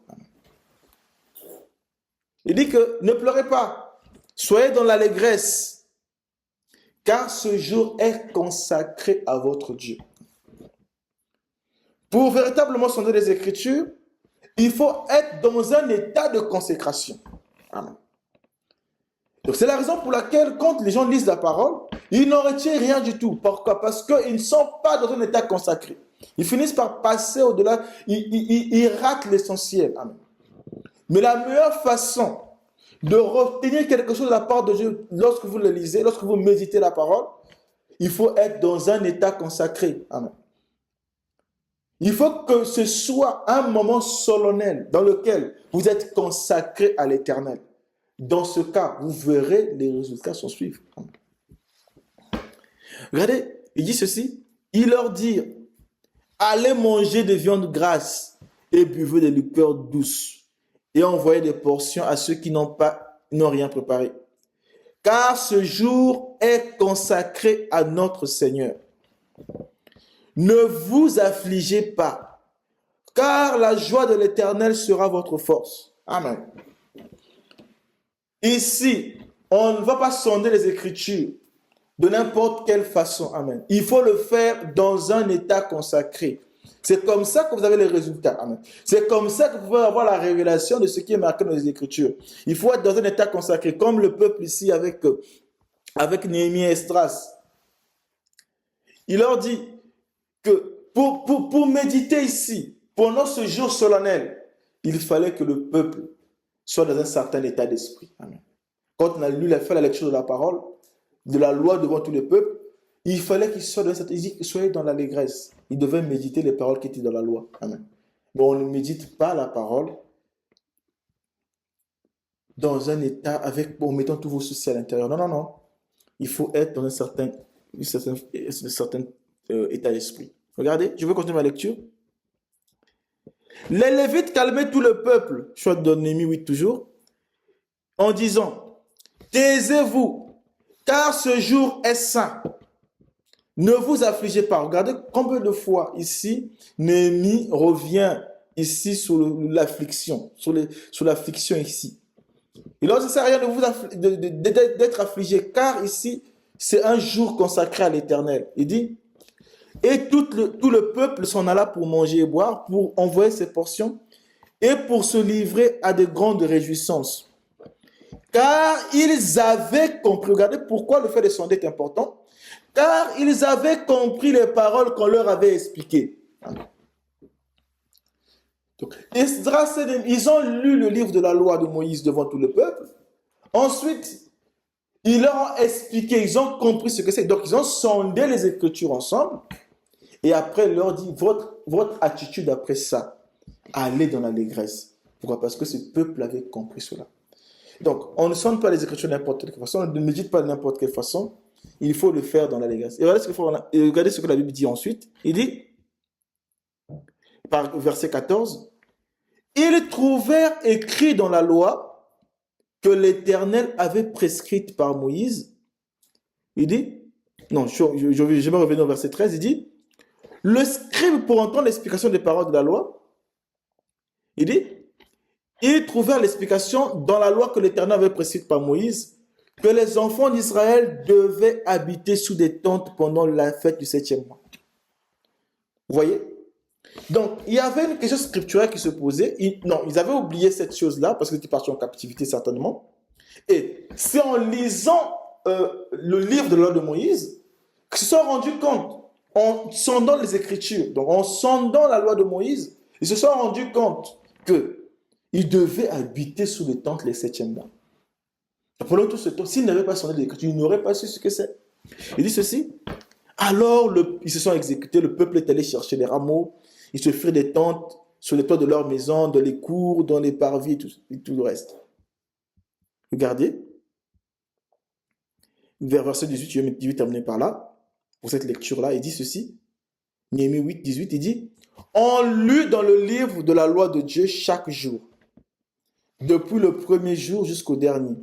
Il dit que ne pleurez pas, soyez dans l'allégresse, car ce jour est consacré à votre Dieu. Pour véritablement sonder les Écritures, il faut être dans un état de consécration. Amen. Donc c'est la raison pour laquelle quand les gens lisent la parole, ils n'en retiennent rien du tout. Pourquoi? Parce qu'ils ne sont pas dans un état consacré. Ils finissent par passer au-delà, ils ratent l'essentiel. Amen. Mais la meilleure façon de retenir quelque chose de la part de Dieu lorsque vous le lisez, lorsque vous méditez la parole, il faut être dans un état consacré. Amen. Il faut que ce soit un moment solennel dans lequel vous êtes consacré à l'Éternel. Dans ce cas, vous verrez les résultats s'en suivre. Regardez, il dit ceci, il leur dit, allez manger des viandes grasses et buvez des liqueurs douces et envoyez des portions à ceux qui n'ont rien préparé. Car ce jour est consacré à notre Seigneur. Ne vous affligez pas, car la joie de l'Éternel sera votre force. Amen. Ici, on ne va pas sonder les Écritures de n'importe quelle façon. Amen. Il faut le faire dans un état consacré. C'est comme ça que vous avez les résultats. Amen. C'est comme ça que vous pouvez avoir la révélation de ce qui est marqué dans les Écritures. Il faut être dans un état consacré, comme le peuple ici avec Néhémie et Esdras. Il leur dit que pour méditer ici, pendant ce jour solennel, il fallait que le peuple soit dans un certain état d'esprit. Amen. Quand on a fait la lecture de la parole, de la loi devant tout le peuple, il fallait qu'ils soient dans cette... Il dit, soyez dans l'allégresse. Ils devaient méditer les paroles qui étaient dans la loi. Amen. Mais on ne médite pas la parole dans un état en mettant tous vos soucis à l'intérieur. Non, non, non. Il faut être dans un certain état d'esprit. Regardez, je vais continuer ma lecture. Les Lévites calmaient tout le peuple, je suis dans Néhémie 8 toujours, en disant, taisez-vous, car ce jour est saint. Ne vous affligez pas. Regardez combien de fois ici, Néhémie revient ici sur l'affliction, sur l'affliction ici. Et là, ça ne sert à rien d'être affligé, car ici, c'est un jour consacré à l'Éternel. Il dit, et tout le peuple s'en alla pour manger et boire, pour envoyer ses portions et pour se livrer à de grandes réjouissances. Car ils avaient compris, regardez pourquoi le fait de sonder est important, car ils avaient compris les paroles qu'on leur avait expliquées. Donc, Esdras, ils ont lu le livre de la loi de Moïse devant tout le peuple. Ensuite, ils leur ont expliqué, ils ont compris ce que c'est. Donc, ils ont sondé les Écritures ensemble. Et après, il leur dit, votre attitude après ça, allez dans l'allégresse. Pourquoi? Parce que ce peuple avait compris cela. Donc, on ne sonde pas les Écritures de n'importe quelle façon, on ne médite pas de n'importe quelle façon. Il faut le faire dans l'allégresse. Et regardez ce que la Bible dit ensuite. Il dit, par verset 14, ils trouvèrent écrit dans la loi que l'Éternel avait prescrite par Moïse. Il dit, non, je vais revenir au verset 13, il dit, le scribe, pour entendre l'explication des paroles de la loi, il dit, ils trouvèrent l'explication dans la loi que l'Éternel avait prescrite par Moïse, que les enfants d'Israël devaient habiter sous des tentes pendant la fête du 7e mois. Vous voyez? Donc, il y avait une question scripturelle qui se posait. Ils avaient oublié cette chose-là parce qu'ils étaient partis en captivité certainement. Et c'est en lisant le livre de la loi de Moïse qu'ils se sont rendus compte, en sondant les Écritures, donc en sondant la loi de Moïse, ils se sont rendus compte qu'ils devaient habiter sous les tentes les 7e mois. Pendant tout ce temps, s'ils n'avaient pas sondé les Écritures, ils n'auraient pas su ce que c'est. Il dit ceci, alors ils se sont exécutés, le peuple est allé chercher des rameaux, ils se firent des tentes sur les toits de leur maison, dans les cours, dans les parvis et tout le reste. Regardez, vers verset 18, je vais terminer par là. Pour cette lecture-là, il dit ceci, Néhémie 8, 18, il dit, on lut dans le livre de la loi de Dieu chaque jour, depuis le premier jour jusqu'au dernier.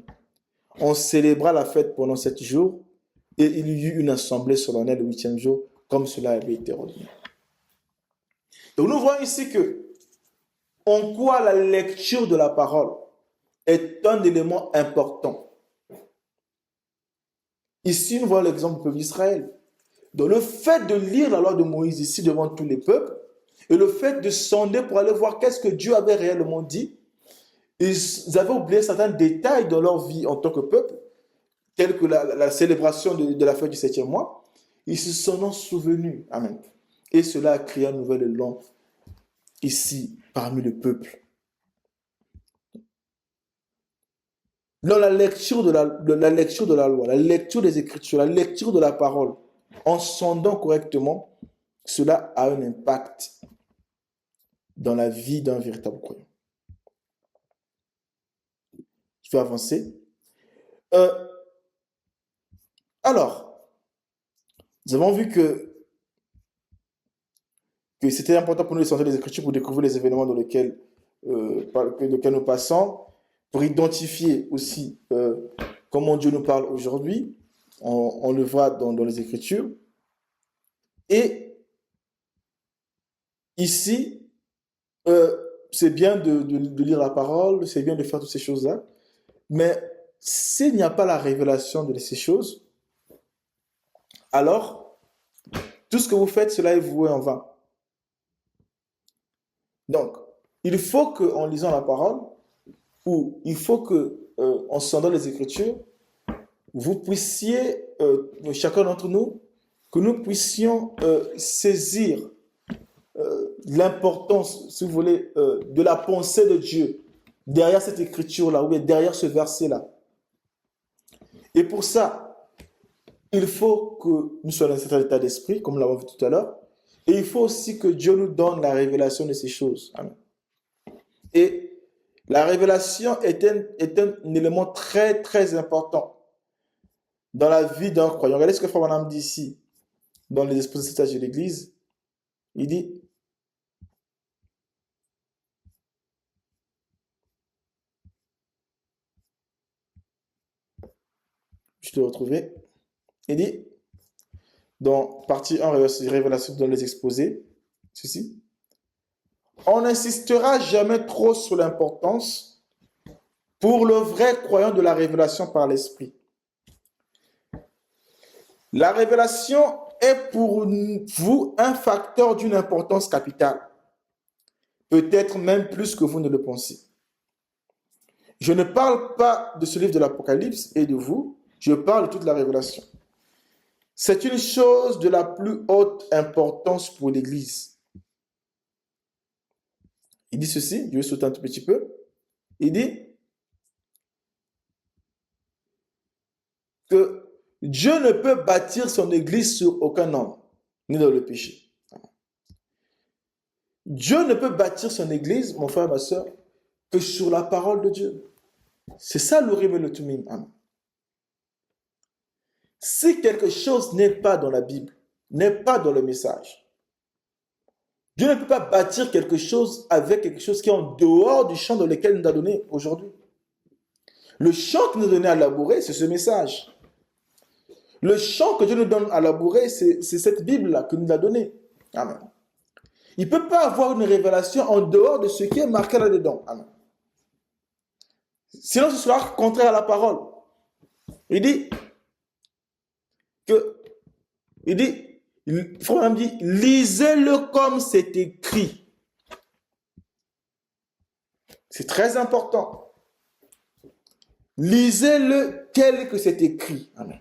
On célébra la fête pendant 7 jours et il y eut une assemblée solennelle le 8e jour, comme cela avait été ordonné. Donc nous voyons ici que en quoi la lecture de la parole est un élément important. Ici, nous voyons l'exemple du peuple d'Israël. Donc le fait de lire la loi de Moïse ici devant tous les peuples et le fait de sonder pour aller voir qu'est-ce que Dieu avait réellement dit, ils avaient oublié certains détails dans leur vie en tant que peuple, tels que la célébration de la fête du 7e mois. Ils se sont souvenus. Amen. Et cela a créé un nouvel élan ici parmi le peuple. Dans la lecture de la lecture de la loi, la lecture des Écritures, la lecture de la parole, en sondant correctement, cela a un impact dans la vie d'un véritable croyant. Je vais avancer. Alors, nous avons vu que c'était important pour nous de sonder les Écritures pour découvrir les événements dans lesquels nous passons, pour identifier aussi comment Dieu nous parle aujourd'hui. On le voit dans les Écritures. Et ici, c'est bien de lire la parole, c'est bien de faire toutes ces choses-là, mais s'il n'y a pas la révélation de ces choses, alors tout ce que vous faites, cela est voué en vain. Donc, il faut qu'en lisant la parole, ou il faut qu'en sondant les Écritures, vous puissiez, chacun d'entre nous, que nous puissions saisir l'importance, si vous voulez, de la pensée de Dieu derrière cette écriture-là, ou bien derrière ce verset-là. Et pour ça, il faut que nous soyons dans un certain état d'esprit, comme nous l'avons vu tout à l'heure, et il faut aussi que Dieu nous donne la révélation de ces choses. Amen. Et la révélation est un élément très, très important dans la vie d'un croyant. Regardez ce que Frère Branham dit ici, dans les exposés de l'Église. Il dit, je te retrouver, il dit, dans partie 1, révélation dans les exposés, ceci, on n'insistera jamais trop sur l'importance pour le vrai croyant de la révélation par l'Esprit. La révélation est pour vous un facteur d'une importance capitale, peut-être même plus que vous ne le pensez. Je ne parle pas de ce livre de l'Apocalypse et de vous, je parle de toute la révélation. C'est une chose de la plus haute importance pour l'Église. Il dit ceci, je vais sauter un tout petit peu. Il dit que Dieu ne peut bâtir son Église sur aucun homme, ni dans le péché. Dieu ne peut bâtir son Église, mon frère, ma soeur, que sur la parole de Dieu. C'est ça l'Urim et le Tumim. Si quelque chose n'est pas dans la Bible, n'est pas dans le message, Dieu ne peut pas bâtir quelque chose avec quelque chose qui est en dehors du champ dans lequel il nous a donné aujourd'hui. Le champ qu'il nous a donné à labourer, c'est ce message. Le champ que Dieu nous donne à labourer, c'est cette Bible-là qu'il nous a donnée. Amen. Il ne peut pas avoir une révélation en dehors de ce qui est marqué là-dedans. Amen. Sinon, ce sera contraire à la parole. Il dit, Frère dit, lisez-le comme c'est écrit. C'est très important. Lisez-le tel que c'est écrit. Amen.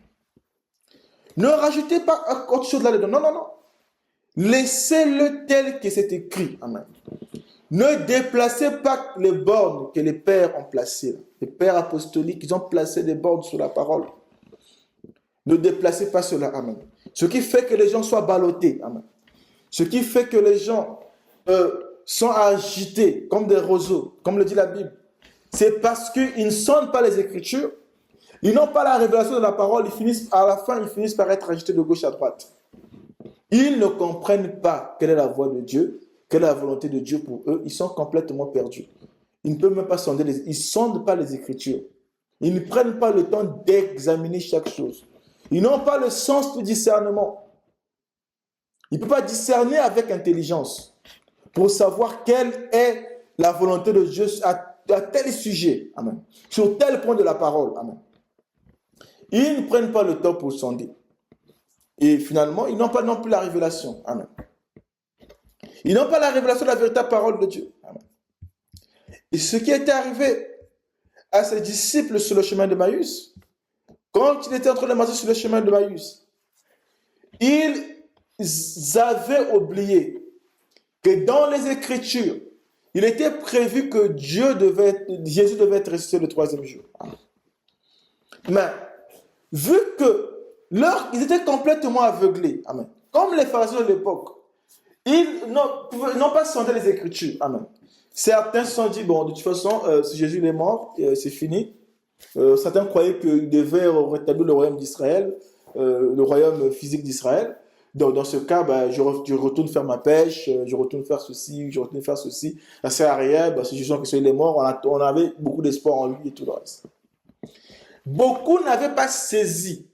Ne rajoutez pas autre chose là-dedans. Non, non, non. Laissez-le tel que c'est écrit. Amen. Ne déplacez pas les bornes que les pères ont placées. Les pères apostoliques, ils ont placé des bornes sur la parole. Ne déplacez pas cela. Amen. Ce qui fait que les gens soient ballottés. Amen. Ce qui fait que les gens sont agités comme des roseaux, comme le dit la Bible. C'est parce qu'ils ne sondent pas les Écritures, ils n'ont pas la révélation de la parole, à la fin, ils finissent par être agités de gauche à droite. Ils ne comprennent pas quelle est la voie de Dieu, quelle est la volonté de Dieu pour eux. Ils sont complètement perdus. Ils ne peuvent même pas sonder, ils ne sondent pas les Écritures. Ils ne prennent pas le temps d'examiner chaque chose. Ils n'ont pas le sens du discernement. Ils ne peuvent pas discerner avec intelligence pour savoir quelle est la volonté de Dieu à tel sujet. Amen. Sur tel point de la parole. Amen. Ils ne prennent pas le temps pour sonder. Et finalement, ils n'ont pas non plus la révélation. Amen. Ils n'ont pas la révélation de la véritable parole de Dieu. Amen. Et ce qui était arrivé à ses disciples sur le chemin de Maïs, quand il était en train de marcher sur le chemin de Maïs, ils avaient oublié que dans les Écritures, il était prévu que Jésus devait être ressuscité le troisième jour. Amen. Mais, vu que ils étaient complètement aveuglés, amen, comme les pharisiens de l'époque, ils n'ont pas sondé les Écritures. Amen. Certains se sont dit, bon, de toute façon, si Jésus il est mort, c'est fini. Certains croyaient qu'il devait rétablir le royaume d'Israël, le royaume physique d'Israël. Dans ce cas, je retourne faire ma pêche, je retourne faire ceci, je retourne faire ceci. Ça ne sert à rien, si Jésus il est mort, on avait beaucoup d'espoir en lui et tout le reste. Beaucoup n'avaient pas saisi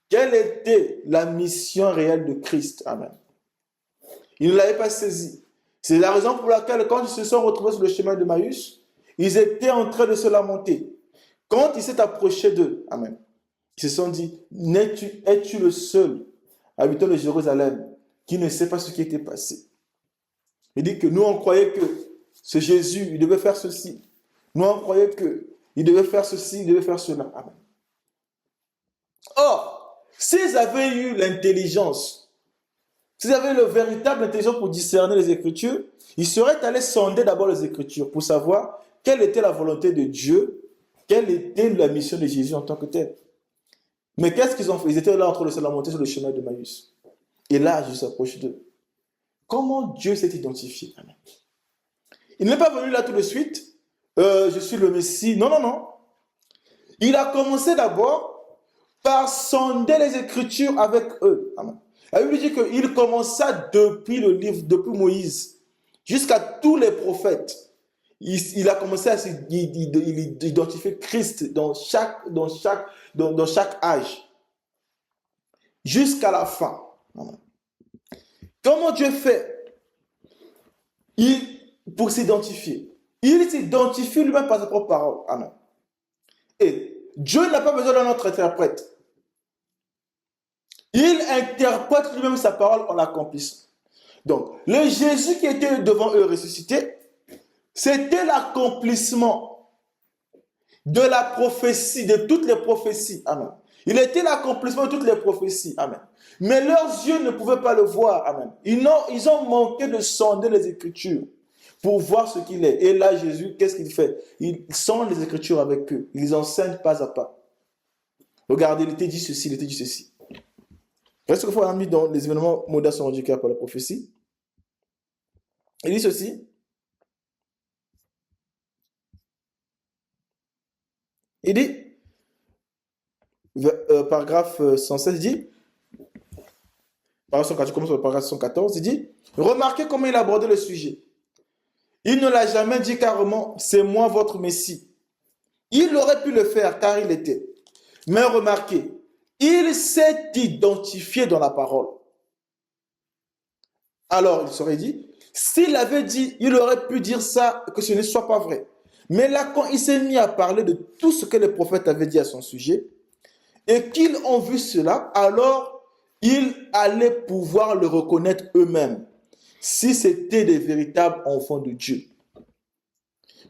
quelle était la mission réelle de Christ. Amen. Ils ne l'avaient pas saisi. C'est la raison pour laquelle, quand ils se sont retrouvés sur le chemin de Maïs, ils étaient en train de se lamenter. Quand il s'est approché d'eux, amen, ils se sont dit, es-tu le seul habitant de Jérusalem qui ne sait pas ce qui était passé? Il dit que nous, on croyait que ce Jésus, il devait faire ceci. Nous, on croyait qu'il devait faire ceci, il devait faire cela. Amen. Or, s'ils avaient eu l'intelligence, s'ils avaient le véritable intelligence pour discerner les Écritures, ils seraient allés sonder d'abord les Écritures pour savoir quelle était la volonté de Dieu, quelle était la mission de Jésus en tant que tel. Mais qu'est-ce qu'ils ont fait? Ils étaient là en train de se lamenter sur le chemin de Maïs. Et là, Jésus s'approche d'eux. Comment Dieu s'est identifié? Amen. Il n'est pas venu là tout de suite. Je suis le Messie. Non, non, non. Il a commencé d'abord par sonder les Écritures avec eux. Amen. La Bible dit qu'il commença depuis le livre, depuis Moïse, jusqu'à tous les prophètes. Il a commencé à identifier Christ dans chaque âge, jusqu'à la fin. Amen. Comment Dieu fait pour s'identifier? Il s'identifie lui-même par sa propre parole. Amen. Et Dieu n'a pas besoin d'un autre interprète. Il interprète lui-même sa parole en l'accomplissant. Donc, le Jésus qui était devant eux ressuscité, c'était l'accomplissement de la prophétie, de toutes les prophéties. Amen. Il était l'accomplissement de toutes les prophéties. Amen. Mais leurs yeux ne pouvaient pas le voir. Amen. Ils ont manqué de sonder les Écritures pour voir ce qu'il est. Et là, Jésus, qu'est-ce qu'il fait? Il sonde les Écritures avec eux. Il les enseigne pas à pas. Regardez, il était dit ceci, il était dit ceci. Qu'est-ce qu'il faut amener dans les événements modernes sont rendus par la prophétie? Il dit ceci. Il dit, paragraphe 116, il dit, paragraphe 114, commence par le paragraphe 114, il dit, remarquez comment il a abordé le sujet. Il ne l'a jamais dit carrément, c'est moi votre Messie. Il aurait pu le faire car il était. Mais remarquez, il s'est identifié dans la parole. Alors, il serait dit, s'il avait dit, il aurait pu dire ça, que ce ne soit pas vrai. Mais là, quand il s'est mis à parler de tout ce que les prophètes avaient dit à son sujet, et qu'ils ont vu cela, alors ils allaient pouvoir le reconnaître eux-mêmes, si c'était des véritables enfants de Dieu.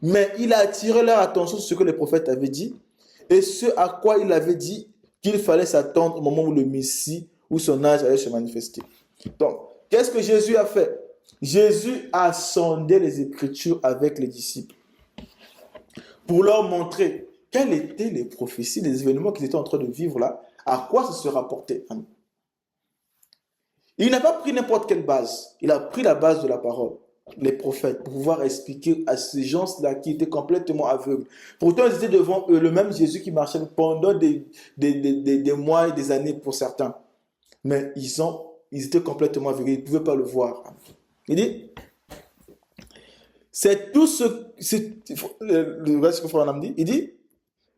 Mais il a attiré leur attention sur ce que les prophètes avaient dit, et ce à quoi il avait dit qu'il fallait s'attendre au moment où le Messie, où son âge allait se manifester. Donc, qu'est-ce que Jésus a fait? Jésus a sondé les Écritures avec les disciples pour leur montrer quelles étaient les prophéties, les événements qu'ils étaient en train de vivre là, à quoi ça se rapportait. Il n'a pas pris n'importe quelle base, il a pris la base de la parole, les prophètes, pour pouvoir expliquer à ces gens-là qui étaient complètement aveugles. Pourtant, ils étaient devant eux, le même Jésus qui marchait pendant des mois et des années pour certains. Mais ils étaient complètement aveugles, ils ne pouvaient pas le voir. Il dit, c'est tout ce... Le reste que Frère dit, il dit,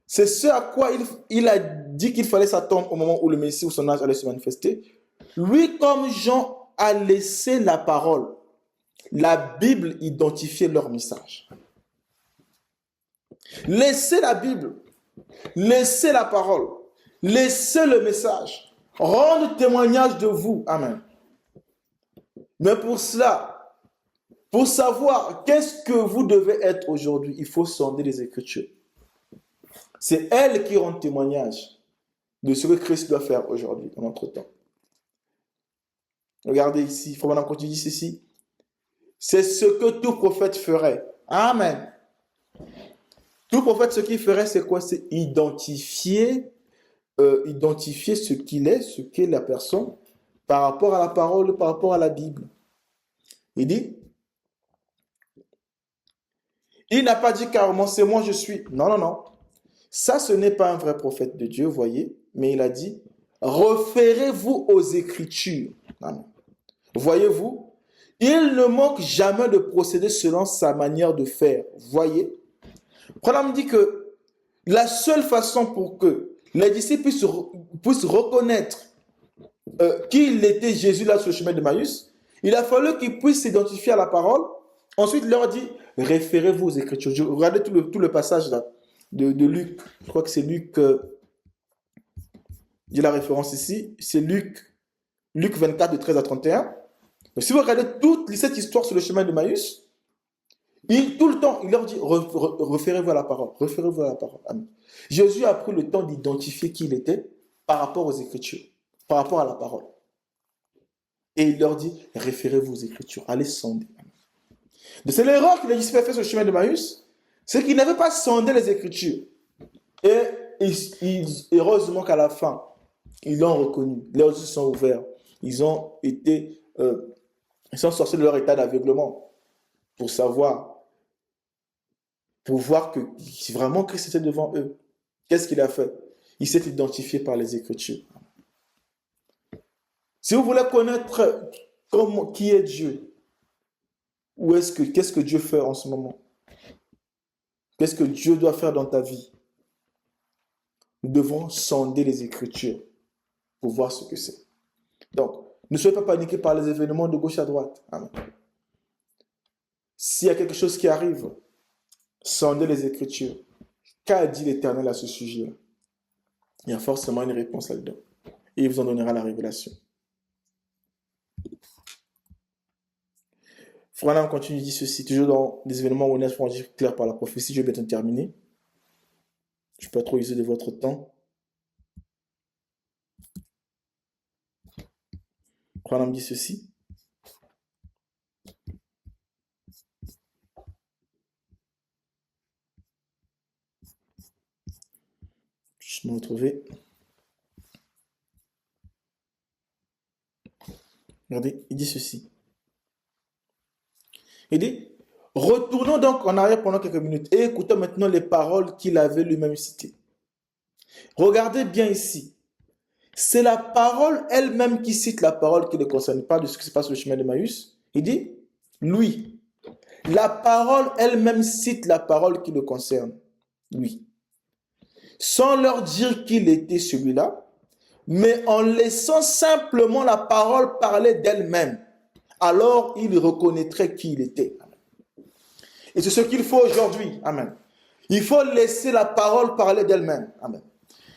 C'est ce à quoi il a dit qu'il fallait s'attendre au moment où le Messie ou son âge allait se manifester. Lui, comme Jean, a laissé la parole. La Bible identifiait leur message. Laissez la Bible, laissez la parole, laissez le message, rendre témoignage de vous. Amen. Mais pour cela, pour savoir qu'est-ce que vous devez être aujourd'hui, il faut sonder les Écritures. C'est elles qui rendent témoignage de ce que Christ doit faire aujourd'hui, en notre temps. Regardez ici, Frère Branham continue ceci. C'est ce que tout prophète ferait. Amen. Tout prophète, ce qu'il ferait, c'est quoi? C'est identifier ce qu'il est, ce qu'est la personne, par rapport à la parole, par rapport à la Bible. Il dit, il n'a pas dit carrément, c'est moi, je suis. Non, non, non. Ça, ce n'est pas un vrai prophète de Dieu, voyez. Mais il a dit, référez-vous aux Écritures. Amen. Voyez-vous, il ne manque jamais de procéder selon sa manière de faire. Voyez. Branham dit que la seule façon pour que les disciples puissent reconnaître qu'il était Jésus là sur le chemin de Maïs, il a fallu qu'ils puissent s'identifier à la parole. Ensuite, il leur dit, référez-vous aux Écritures. Regardez tout le passage là de Luc. Je crois que c'est Luc, j'ai la référence ici, c'est Luc 24 de 13 à 31. Mais si vous regardez toute cette histoire sur le chemin de Maïs, tout le temps, il leur dit, référez-vous à la parole, référez-vous à la parole. Amen. Jésus a pris le temps d'identifier qui il était par rapport aux Écritures, par rapport à la parole. Et il leur dit, référez-vous aux Écritures, allez sonder. C'est l'erreur que les disciples ont fait sur le chemin de Maïs, c'est qu'ils n'avaient pas sondé les Écritures. Et heureusement qu'à la fin, ils l'ont reconnu, leurs yeux sont ouverts, ils sont sortis de leur état d'aveuglement pour voir que vraiment Christ était devant eux. Qu'est-ce qu'il a fait? Il s'est identifié par les Écritures. Si vous voulez connaître qui est Dieu, qu'est-ce que Dieu fait en ce moment? Qu'est-ce que Dieu doit faire dans ta vie? Nous devons sonder les Écritures pour voir ce que c'est. Donc, ne soyez pas paniqués par les événements de gauche à droite. Amen. S'il y a quelque chose qui arrive, sondez les Écritures. Qu'a dit l'Éternel à ce sujet-là? Il y a forcément une réponse là-dedans. Et il vous en donnera la révélation. Branham continue, dit ceci, toujours dans des événements où on est rendu clair par la prophétie. Je vais bientôt terminer. Je ne peux pas trop user de votre temps. Branham dit ceci. Je vais me retrouver. Regardez, il dit ceci. Il dit, retournons donc en arrière pendant quelques minutes et écoutons maintenant les paroles qu'il avait lui-même citées. Regardez bien ici. C'est la parole elle-même qui cite la parole qui ne concerne pas de ce qui se passe sur le chemin de Maïs. Il dit, lui. La parole elle-même cite la parole qui le concerne, lui. Sans leur dire qu'il était celui-là, mais en laissant simplement la parole parler d'elle-même. Alors il reconnaîtrait qui il était. Et c'est ce qu'il faut aujourd'hui. Amen. Il faut laisser la parole parler d'elle-même. Amen.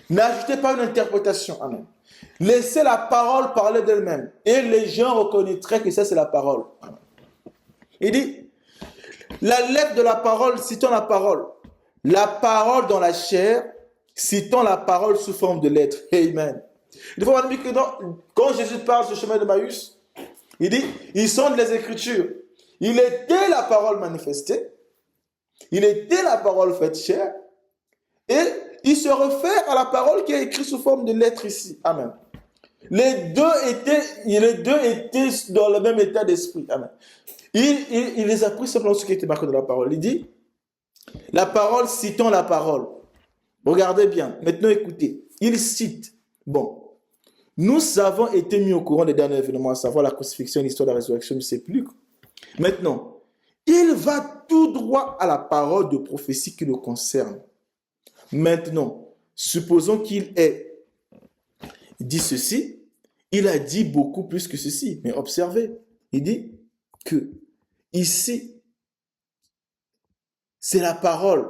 N'ajoutez pas une interprétation. Amen. Laissez la parole parler d'elle-même. Et les gens reconnaîtraient que ça, c'est la parole. Amen. Il dit, la lettre de la parole citant la parole. La parole dans la chair citant la parole sous forme de lettre. Amen. Il faut voir que quand Jésus parle sur le chemin de Maïs, il dit, ils sont les Écritures. Il était la parole manifestée. Il était la parole faite chair. Et il se réfère à la parole qui est écrite sous forme de lettre ici. Amen. Les deux étaient dans le même état d'esprit. Amen. Il les a pris simplement ce qui était marqué dans la parole. Il dit, la parole citant la parole. Regardez bien. Maintenant, écoutez. Il cite. Bon. Nous avons été mis au courant des derniers événements, à savoir la crucifixion, l'histoire de la résurrection du sépulcre. Maintenant, il va tout droit à la parole de prophétie qui le concerne. Maintenant, supposons qu'il ait dit ceci, il a dit beaucoup plus que ceci. Mais observez, il dit que ici, c'est la parole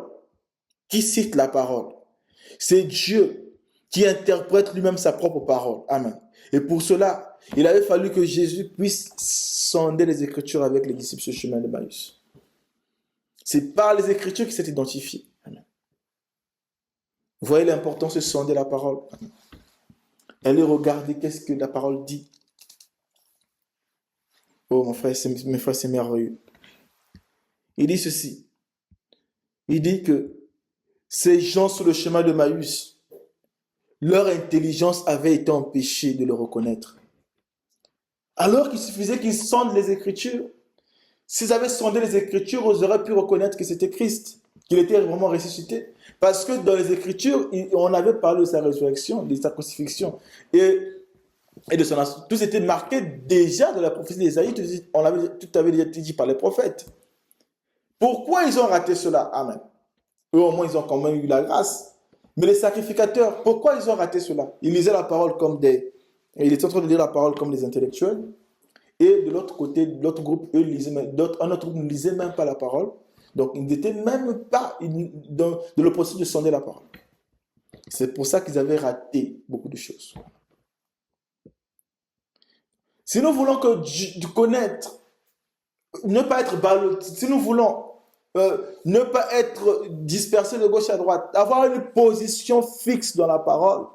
qui cite la parole. C'est Dieu qui interprète lui-même sa propre parole. Amen. Et pour cela, il avait fallu que Jésus puisse sonder les Écritures avec les disciples sur le chemin de Maïs. C'est par les Écritures qu'il s'est identifié. Amen. Vous voyez l'importance de sonder la parole. Amen. Allez regarder qu'est-ce que la parole dit. Oh, mes frères, c'est merveilleux. Il dit ceci. Il dit que ces gens sur le chemin de Maïs, leur intelligence avait été empêchée de le reconnaître. Alors qu'il suffisait qu'ils sondent les Écritures. S'ils avaient sondé les Écritures, ils auraient pu reconnaître que c'était Christ, qu'il était vraiment ressuscité. Parce que dans les Écritures, on avait parlé de sa résurrection, de sa crucifixion. Et de son ascension. Tout était marqué déjà dans la prophétie d'Ésaïe. Tout avait déjà été dit par les prophètes. Pourquoi ils ont raté cela? Amen. Eux, au moins, ils ont quand même eu la grâce. Mais les sacrificateurs, pourquoi ils ont raté cela? Ils lisaient la parole comme des... Ils étaient en train de lire la parole comme des intellectuels. Et de l'autre côté, l'autre groupe, eux, un autre groupe ne lisait même pas la parole. Donc, ils n'étaient même pas dans le processus de sonder la parole. C'est pour ça qu'ils avaient raté beaucoup de choses. Si nous voulons connaître, ne pas être ballottés, si nous voulons ne pas être dispersés de gauche à droite, avoir une position fixe dans la parole,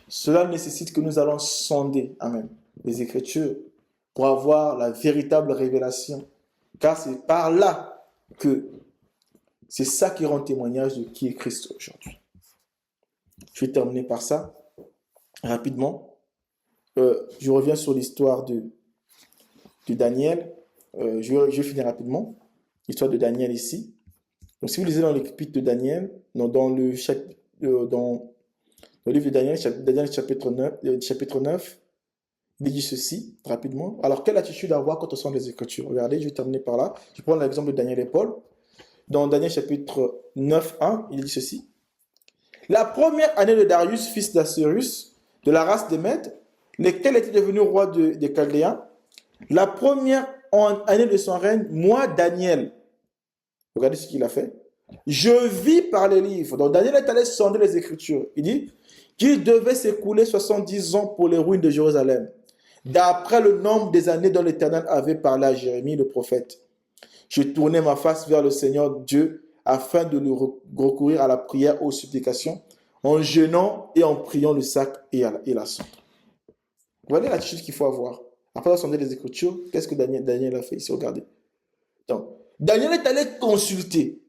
cela nécessite que nous allons sonder, amen, les Écritures pour avoir la véritable révélation. Car c'est par là que c'est ça qui rend témoignage de qui est Christ aujourd'hui. Je vais terminer par ça, rapidement. Je reviens sur l'histoire de Daniel. Je vais finir rapidement. L'histoire de Daniel ici. Donc, si vous lisez dans l'épître de Daniel, dans le livre de Daniel, chapitre 9, il dit ceci, rapidement. Alors, quelle attitude avoir quand on sent les Écritures? Regardez, je vais terminer par là. Je prends l'exemple de Daniel et Paul. Dans Daniel chapitre 9, 1, il dit ceci. La première année de Darius, fils d'Assuérus, de la race des Mèdes, lesquels étaient devenus rois des Chaldéens, la première année de son règne, moi, Daniel, regardez ce qu'il a fait. Je vis par les livres. Donc Daniel est allé sonder les Écritures. Il dit qu'il devait s'écouler 70 ans pour les ruines de Jérusalem, d'après le nombre des années dont l'Éternel avait parlé à Jérémie, le prophète. Je tournai ma face vers le Seigneur Dieu afin de lui recourir à la prière, aux supplications, en jeûnant et en priant le sac et la sonde. Voilà l'attitude qu'il faut avoir. Après avoir sondé les Écritures, qu'est-ce que Daniel a fait ici? Regardez. Donc, Daniel est allé consulter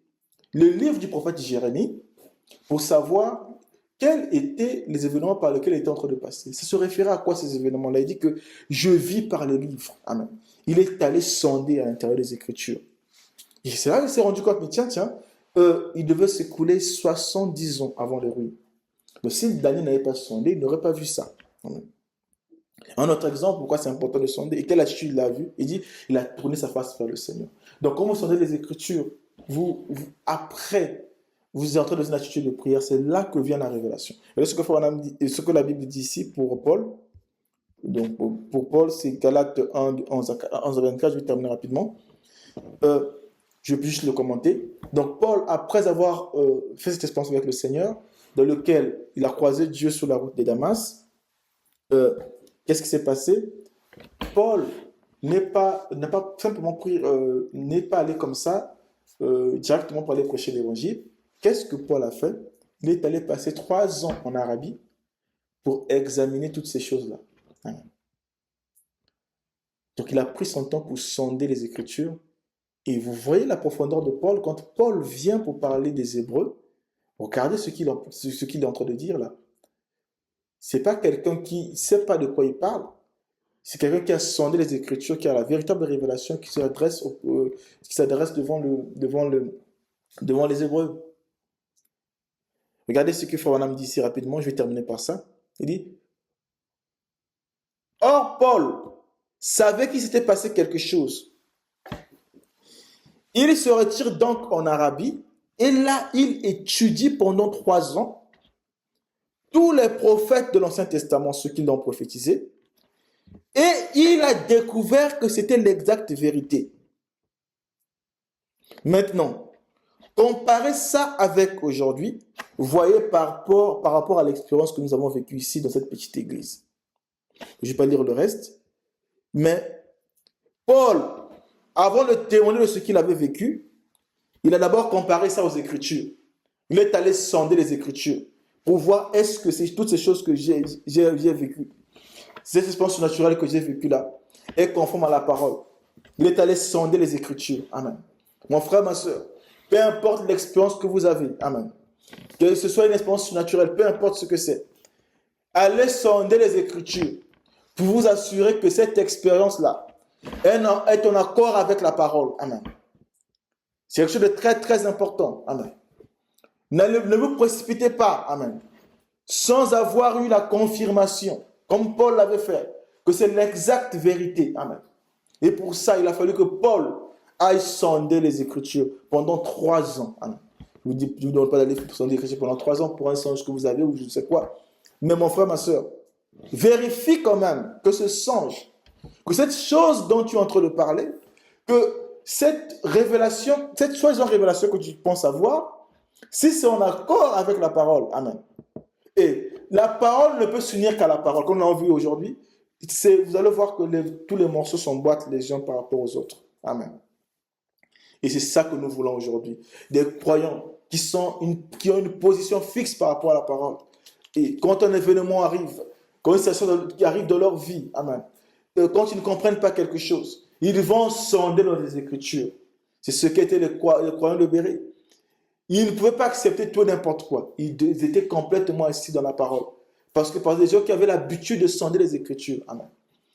le livre du prophète Jérémie pour savoir quels étaient les événements par lesquels il était en train de passer. Ça se référait à quoi ces événements-là? Il dit que je vis par le livre. Amen. Il est allé sonder à l'intérieur des Écritures. Et c'est là qu'il s'est rendu compte, mais tiens, il devait s'écouler 70 ans avant les ruines. Donc si Daniel n'avait pas sondé, il n'aurait pas vu ça. Amen. Un autre exemple, pourquoi c'est important de sonder, et quelle attitude il a vu? Il dit, il a tourné sa face vers le Seigneur. Donc, quand vous sondez les Écritures, après, vous entrez dans une attitude de prière, c'est là que vient la révélation. Et là, ce que la Bible dit ici pour Paul, donc pour Paul, c'est Galates 1, 11 à 24, je vais terminer rapidement. Je vais juste le commenter. Donc, Paul, après avoir fait cette expérience avec le Seigneur, dans lequel il a croisé Dieu sur la route de Damas, qu'est-ce qui s'est passé? Paul n'a pas simplement pris, n'est pas allé comme ça, directement pour aller prêcher l'évangile. Qu'est-ce que Paul a fait? Il est allé passer 3 ans en Arabie pour examiner toutes ces choses-là. Donc il a pris son temps pour sonder les Écritures. Et vous voyez la profondeur de Paul. Quand Paul vient pour parler des Hébreux, regardez ce qu'il est en train de dire là. Ce n'est pas quelqu'un qui ne sait pas de quoi il parle. C'est quelqu'un qui a sondé les Écritures, qui a la véritable révélation, qui s'adresse devant les Hébreux. Regardez ce que Frère Branham dit ici rapidement, je vais terminer par ça. Il dit, or Paul savait qu'il s'était passé quelque chose. Il se retire donc en Arabie Et là, il étudie pendant 3 ans tous les prophètes de l'Ancien Testament, ceux qui l'ont prophétisé. Et il a découvert que c'était l'exacte vérité. Maintenant, comparez ça avec aujourd'hui, voyez par rapport à l'expérience que nous avons vécue ici dans cette petite église. Je ne vais pas lire le reste, mais Paul, avant de témoigner de ce qu'il avait vécu, il a d'abord comparé ça aux Écritures. Il est allé sonder les Écritures pour voir est-ce que c'est toutes ces choses que j'ai vécues, cette expérience naturelle que j'ai vécue là, est conforme à la parole. Il est allé sonder les Écritures. Amen. Mon frère, ma soeur, peu importe l'expérience que vous avez, amen, que ce soit une expérience naturelle, peu importe ce que c'est, allez sonder les Écritures pour vous assurer que cette expérience-là est en accord avec la parole. Amen. C'est quelque chose de très, très important. Amen. Ne vous précipitez pas. Amen. Sans avoir eu la confirmation, comme Paul l'avait fait, que c'est l'exacte vérité. Amen. Et pour ça, il a fallu que Paul aille sonder les Écritures pendant 3 ans. Amen. Je ne vous demande pas d'aller sonder les Écritures pendant 3 ans pour un songe que vous avez ou je ne sais quoi. Mais mon frère, ma soeur, vérifie quand même que ce songe, que cette chose dont tu es en train de parler, que cette révélation, cette soi-disant révélation que tu penses avoir, si c'est en accord avec la parole, amen. Et la parole ne peut s'unir qu'à la parole, comme on l'a vu aujourd'hui. Vous allez voir que tous les morceaux s'emboîtent les uns par rapport aux autres. Amen. Et c'est ça que nous voulons aujourd'hui. Des croyants qui ont une position fixe par rapport à la parole. Et quand un événement arrive, quand une situation qui arrive dans leur vie, amen, quand ils ne comprennent pas quelque chose, ils vont sonder dans les Écritures. C'est ce qu'étaient les croyants de Béret. Ils ne pouvaient pas accepter tout n'importe quoi. Ils étaient complètement assis dans la parole. Parce que par des gens qui avaient l'habitude de sonder les Écritures. Amen.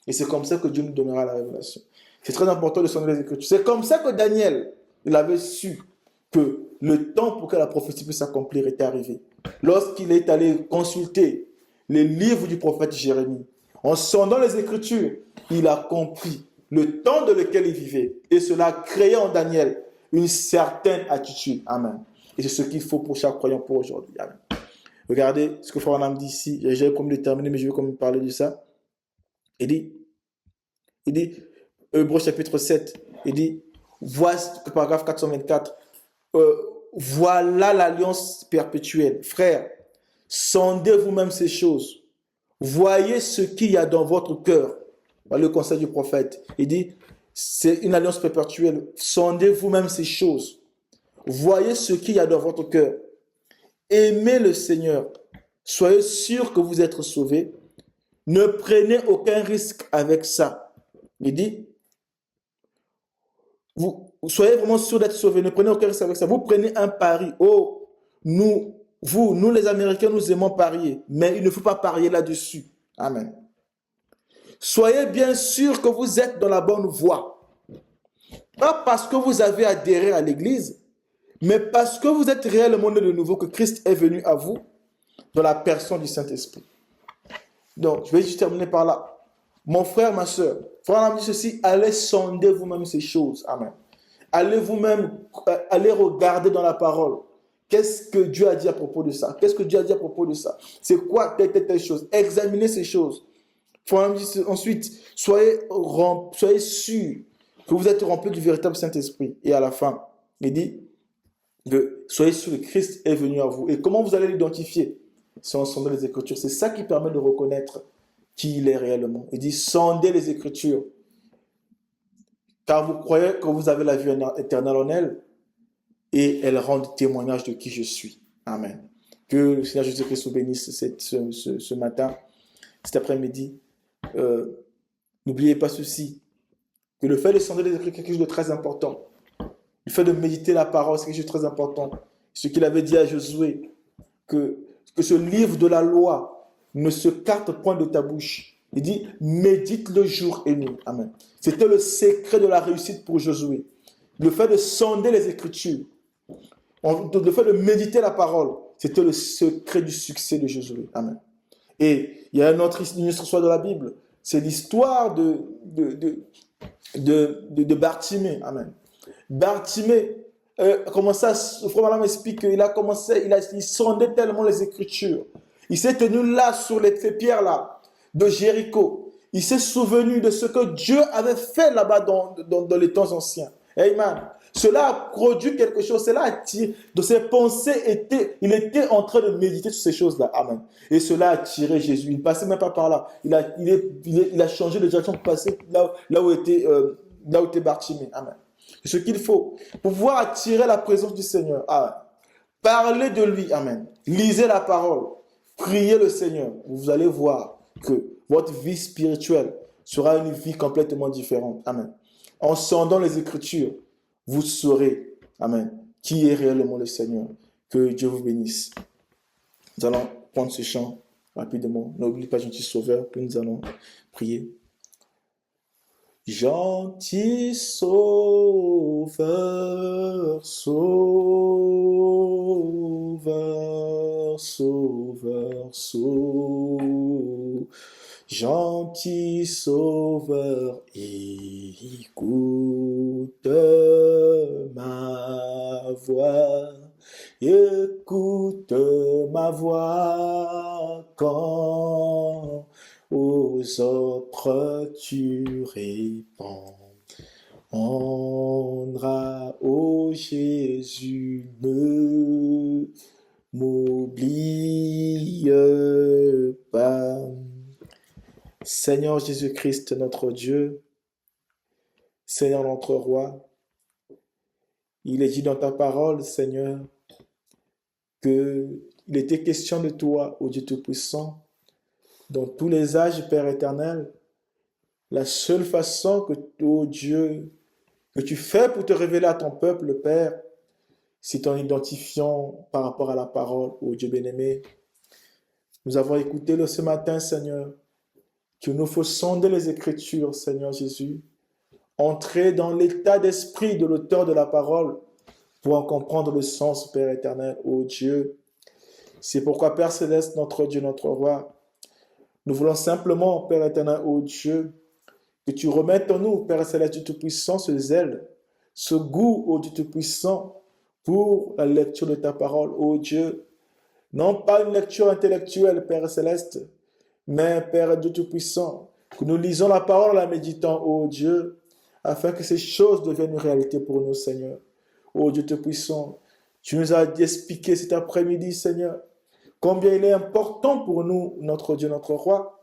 Et c'est comme ça que Dieu nous donnera la révélation. C'est très important de sonder les Écritures. C'est comme ça que Daniel, il avait su que le temps pour que la prophétie puisse s'accomplir était arrivé. Lorsqu'il est allé consulter les livres du prophète Jérémie, en sondant les Écritures, il a compris le temps dans lequel il vivait. Et cela a créé en Daniel une certaine attitude. Amen. Et c'est ce qu'il faut pour chaque croyant pour aujourd'hui. Amen. Regardez ce que Frère Branham dit ici. J'ai comme déterminé, mais je vais comme parler de ça. Il dit, Hébreux chapitre 7, il dit, voici, paragraphe 424, voilà l'alliance perpétuelle. Frères, sondez vous-même ces choses. Voyez ce qu'il y a dans votre cœur. Voilà le conseil du prophète. Il dit, c'est une alliance perpétuelle. Sondez vous-même ces choses. Voyez ce qu'il y a dans votre cœur. Aimez le Seigneur. Soyez sûr que vous êtes sauvés. Ne prenez aucun risque avec ça. Il dit, vous soyez vraiment sûr d'être sauvés. Ne prenez aucun risque avec ça. Vous prenez un pari. Oh, nous les Américains, nous aimons parier. Mais il ne faut pas parier là-dessus. Amen. Soyez bien sûr que vous êtes dans la bonne voie. Pas parce que vous avez adhéré à l'Église, mais parce que vous êtes réellement né de nouveau, que Christ est venu à vous dans la personne du Saint-Esprit. Donc, je vais juste terminer par là. Mon frère, ma soeur, frère m'a dit ceci, allez sonder vous-même ces choses. Amen. Allez vous-même, allez regarder dans la parole. Qu'est-ce que Dieu a dit à propos de ça? Qu'est-ce que Dieu a dit à propos de ça? C'est quoi telle chose? Examinez ces choses. Frère m'a dit ensuite, soyez sûrs que vous êtes remplis du véritable Saint-Esprit. Et à la fin, il dit, soyez sûr que Christ est venu à vous. Et comment vous allez l'identifier? C'est en sondant les Écritures. C'est ça qui permet de reconnaître qui il est réellement. Il dit, sondez les Écritures. Car vous croyez que vous avez la vie éternelle en elle, et elles rendent témoignage de qui je suis. Amen. Que le Seigneur Jésus-Christ vous bénisse ce matin, cet après-midi. N'oubliez pas ceci, que le fait de sonder les Écritures est quelque chose de très important. Le fait de méditer la parole, c'est quelque chose de très important. Ce qu'il avait dit à Josué, que ce livre de la loi ne se carte point de ta bouche. Il dit, médite le jour et nuit. Amen. C'était le secret de la réussite pour Josué. Le fait de sonder les Écritures, le fait de méditer la parole, c'était le secret du succès de Josué. Amen. Et il y a une autre histoire de la Bible. C'est l'histoire de Bartimée. Amen. Bartimée commencé à, Frère Malam explique qu'il a commencé, il sondait tellement les Écritures. Il s'est tenu là sur ces pierres-là de Jéricho. Il s'est souvenu de ce que Dieu avait fait là-bas dans les temps anciens. Amen. Cela a produit quelque chose. Cela a tiré de ses pensées. Il était en train de méditer sur ces choses-là. Amen. Et cela a attiré Jésus. Il ne passait même pas par là. Il a changé de direction pour passer là où était Bartimée. Amen. C'est ce qu'il faut pour pouvoir attirer la présence du Seigneur. Amen. Parlez de lui. Amen. Lisez la parole. Priez le Seigneur. Vous allez voir que votre vie spirituelle sera une vie complètement différente. Amen. En sondant les Écritures, vous saurez, amen, qui est réellement le Seigneur. Que Dieu vous bénisse. Nous allons prendre ce chant rapidement. N'oublie pas, gentil sauveur, que nous allons prier. Gentil sauveur, sauveur, sauveur, sauveur. Gentil sauveur, écoute ma voix, écoute ma voix quand aux autres tu réponds. Ondra, ô Jésus, ne m'oublie pas. Seigneur Jésus-Christ, notre Dieu, Seigneur notre Roi, il est dit dans ta parole, Seigneur, qu'il était question de toi, ô Dieu Tout-Puissant, dans tous les âges, Père éternel. La seule façon que, ô Dieu, que tu fais pour te révéler à ton peuple, Père, c'est en identifiant par rapport à la parole, ô Dieu bien-aimé. Nous avons écouté ce matin, Seigneur, qu'il nous faut sonder les Écritures, Seigneur Jésus, entrer dans l'état d'esprit de l'auteur de la parole pour en comprendre le sens, Père éternel, ô Dieu. C'est pourquoi, Père céleste, notre Dieu, notre Roi, nous voulons simplement, Père éternel, ô Dieu, que tu remettes en nous, Père céleste, Dieu Tout-Puissant, ce zèle, ce goût, ô Dieu Tout-Puissant, pour la lecture de ta parole, ô Dieu. Non pas une lecture intellectuelle, Père céleste, mais Père Dieu Tout-Puissant, que nous lisons la parole en la méditant, ô Dieu, afin que ces choses deviennent une réalité pour nous, Seigneur. Ô Dieu Tout-Puissant, tu nous as expliqué cet après-midi, Seigneur, combien il est important pour nous, notre Dieu, notre Roi,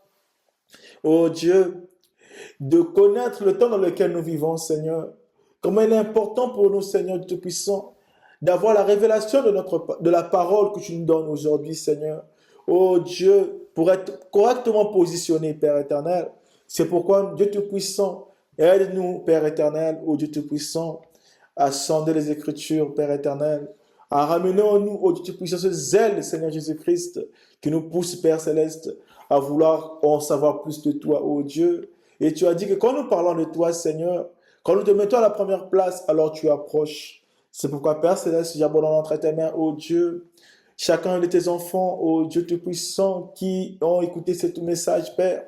ô Dieu, de connaître le temps dans lequel nous vivons, Seigneur. Combien il est important pour nous, Seigneur Dieu Tout-Puissant, d'avoir la révélation de la parole que tu nous donnes aujourd'hui, Seigneur. Oh Dieu, pour être correctement positionné, Père éternel. C'est pourquoi, Dieu Tout-Puissant, aide-nous, Père éternel, oh Dieu Tout-Puissant, à sonder les Écritures, Père éternel, à ramener en nous, oh Dieu Tout-Puissant, ce zèle, Seigneur Jésus-Christ, qui nous pousse, Père céleste, à vouloir en savoir plus de toi, oh Dieu. Et tu as dit que quand nous parlons de toi, Seigneur, quand nous te mettons à la première place, alors tu approches. C'est pourquoi, Père céleste, j'abandonne entre tes mains, ô Dieu, chacun de tes enfants, ô Dieu Tout-Puissant, qui ont écouté ce message, Père.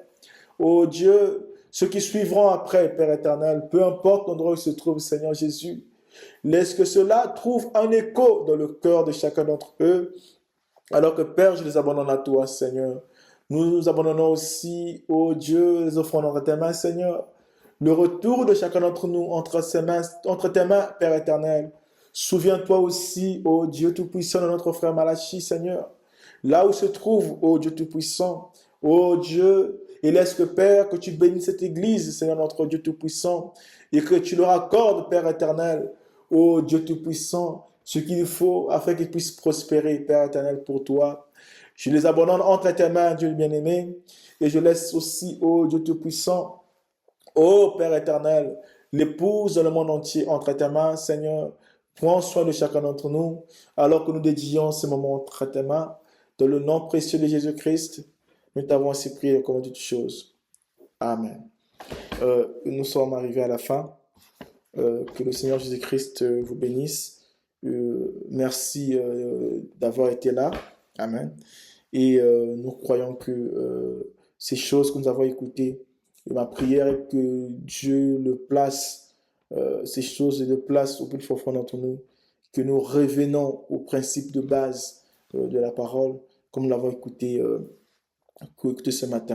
Ô Dieu, ceux qui suivront après, Père éternel, peu importe l'endroit où ils se trouvent, Seigneur Jésus, laisse que cela trouve un écho dans le cœur de chacun d'entre eux, alors que, Père, je les abandonne à toi, Seigneur. Nous nous abandonnons aussi, ô Dieu, les offrons dans tes mains, Seigneur. Le retour de chacun d'entre nous entre tes mains, Père éternel. Souviens-toi aussi, ô Dieu Tout-Puissant, de notre frère Malachi, Seigneur. Là où se trouve, ô Dieu Tout-Puissant, ô Dieu, et laisse que, Père, que tu bénisses cette église, Seigneur, notre Dieu Tout-Puissant, et que tu leur accordes, Père éternel, ô Dieu Tout-Puissant, ce qu'il faut afin qu'ils puissent prospérer, Père éternel, pour toi. Je les abandonne entre tes mains, Dieu bien-aimé, et je laisse aussi, ô Dieu Tout-Puissant, ô Père éternel, l'épouse de le monde entier entre tes mains, Seigneur. Prends soin de chacun d'entre nous, alors que nous dédions ce moment entre tes mains. Dans le nom précieux de Jésus-Christ, nous t'avons ainsi prié et commandé toutes choses. Amen. Nous sommes arrivés à la fin. Que le Seigneur Jésus-Christ vous bénisse. Merci d'avoir été là. Amen. Et nous croyons que ces choses que nous avons écoutées, ma prière est que Dieu le place, ces choses le place au plus profond d'entre nous, que nous revenons aux principes de base de la parole, comme nous l'avons écouté ce matin.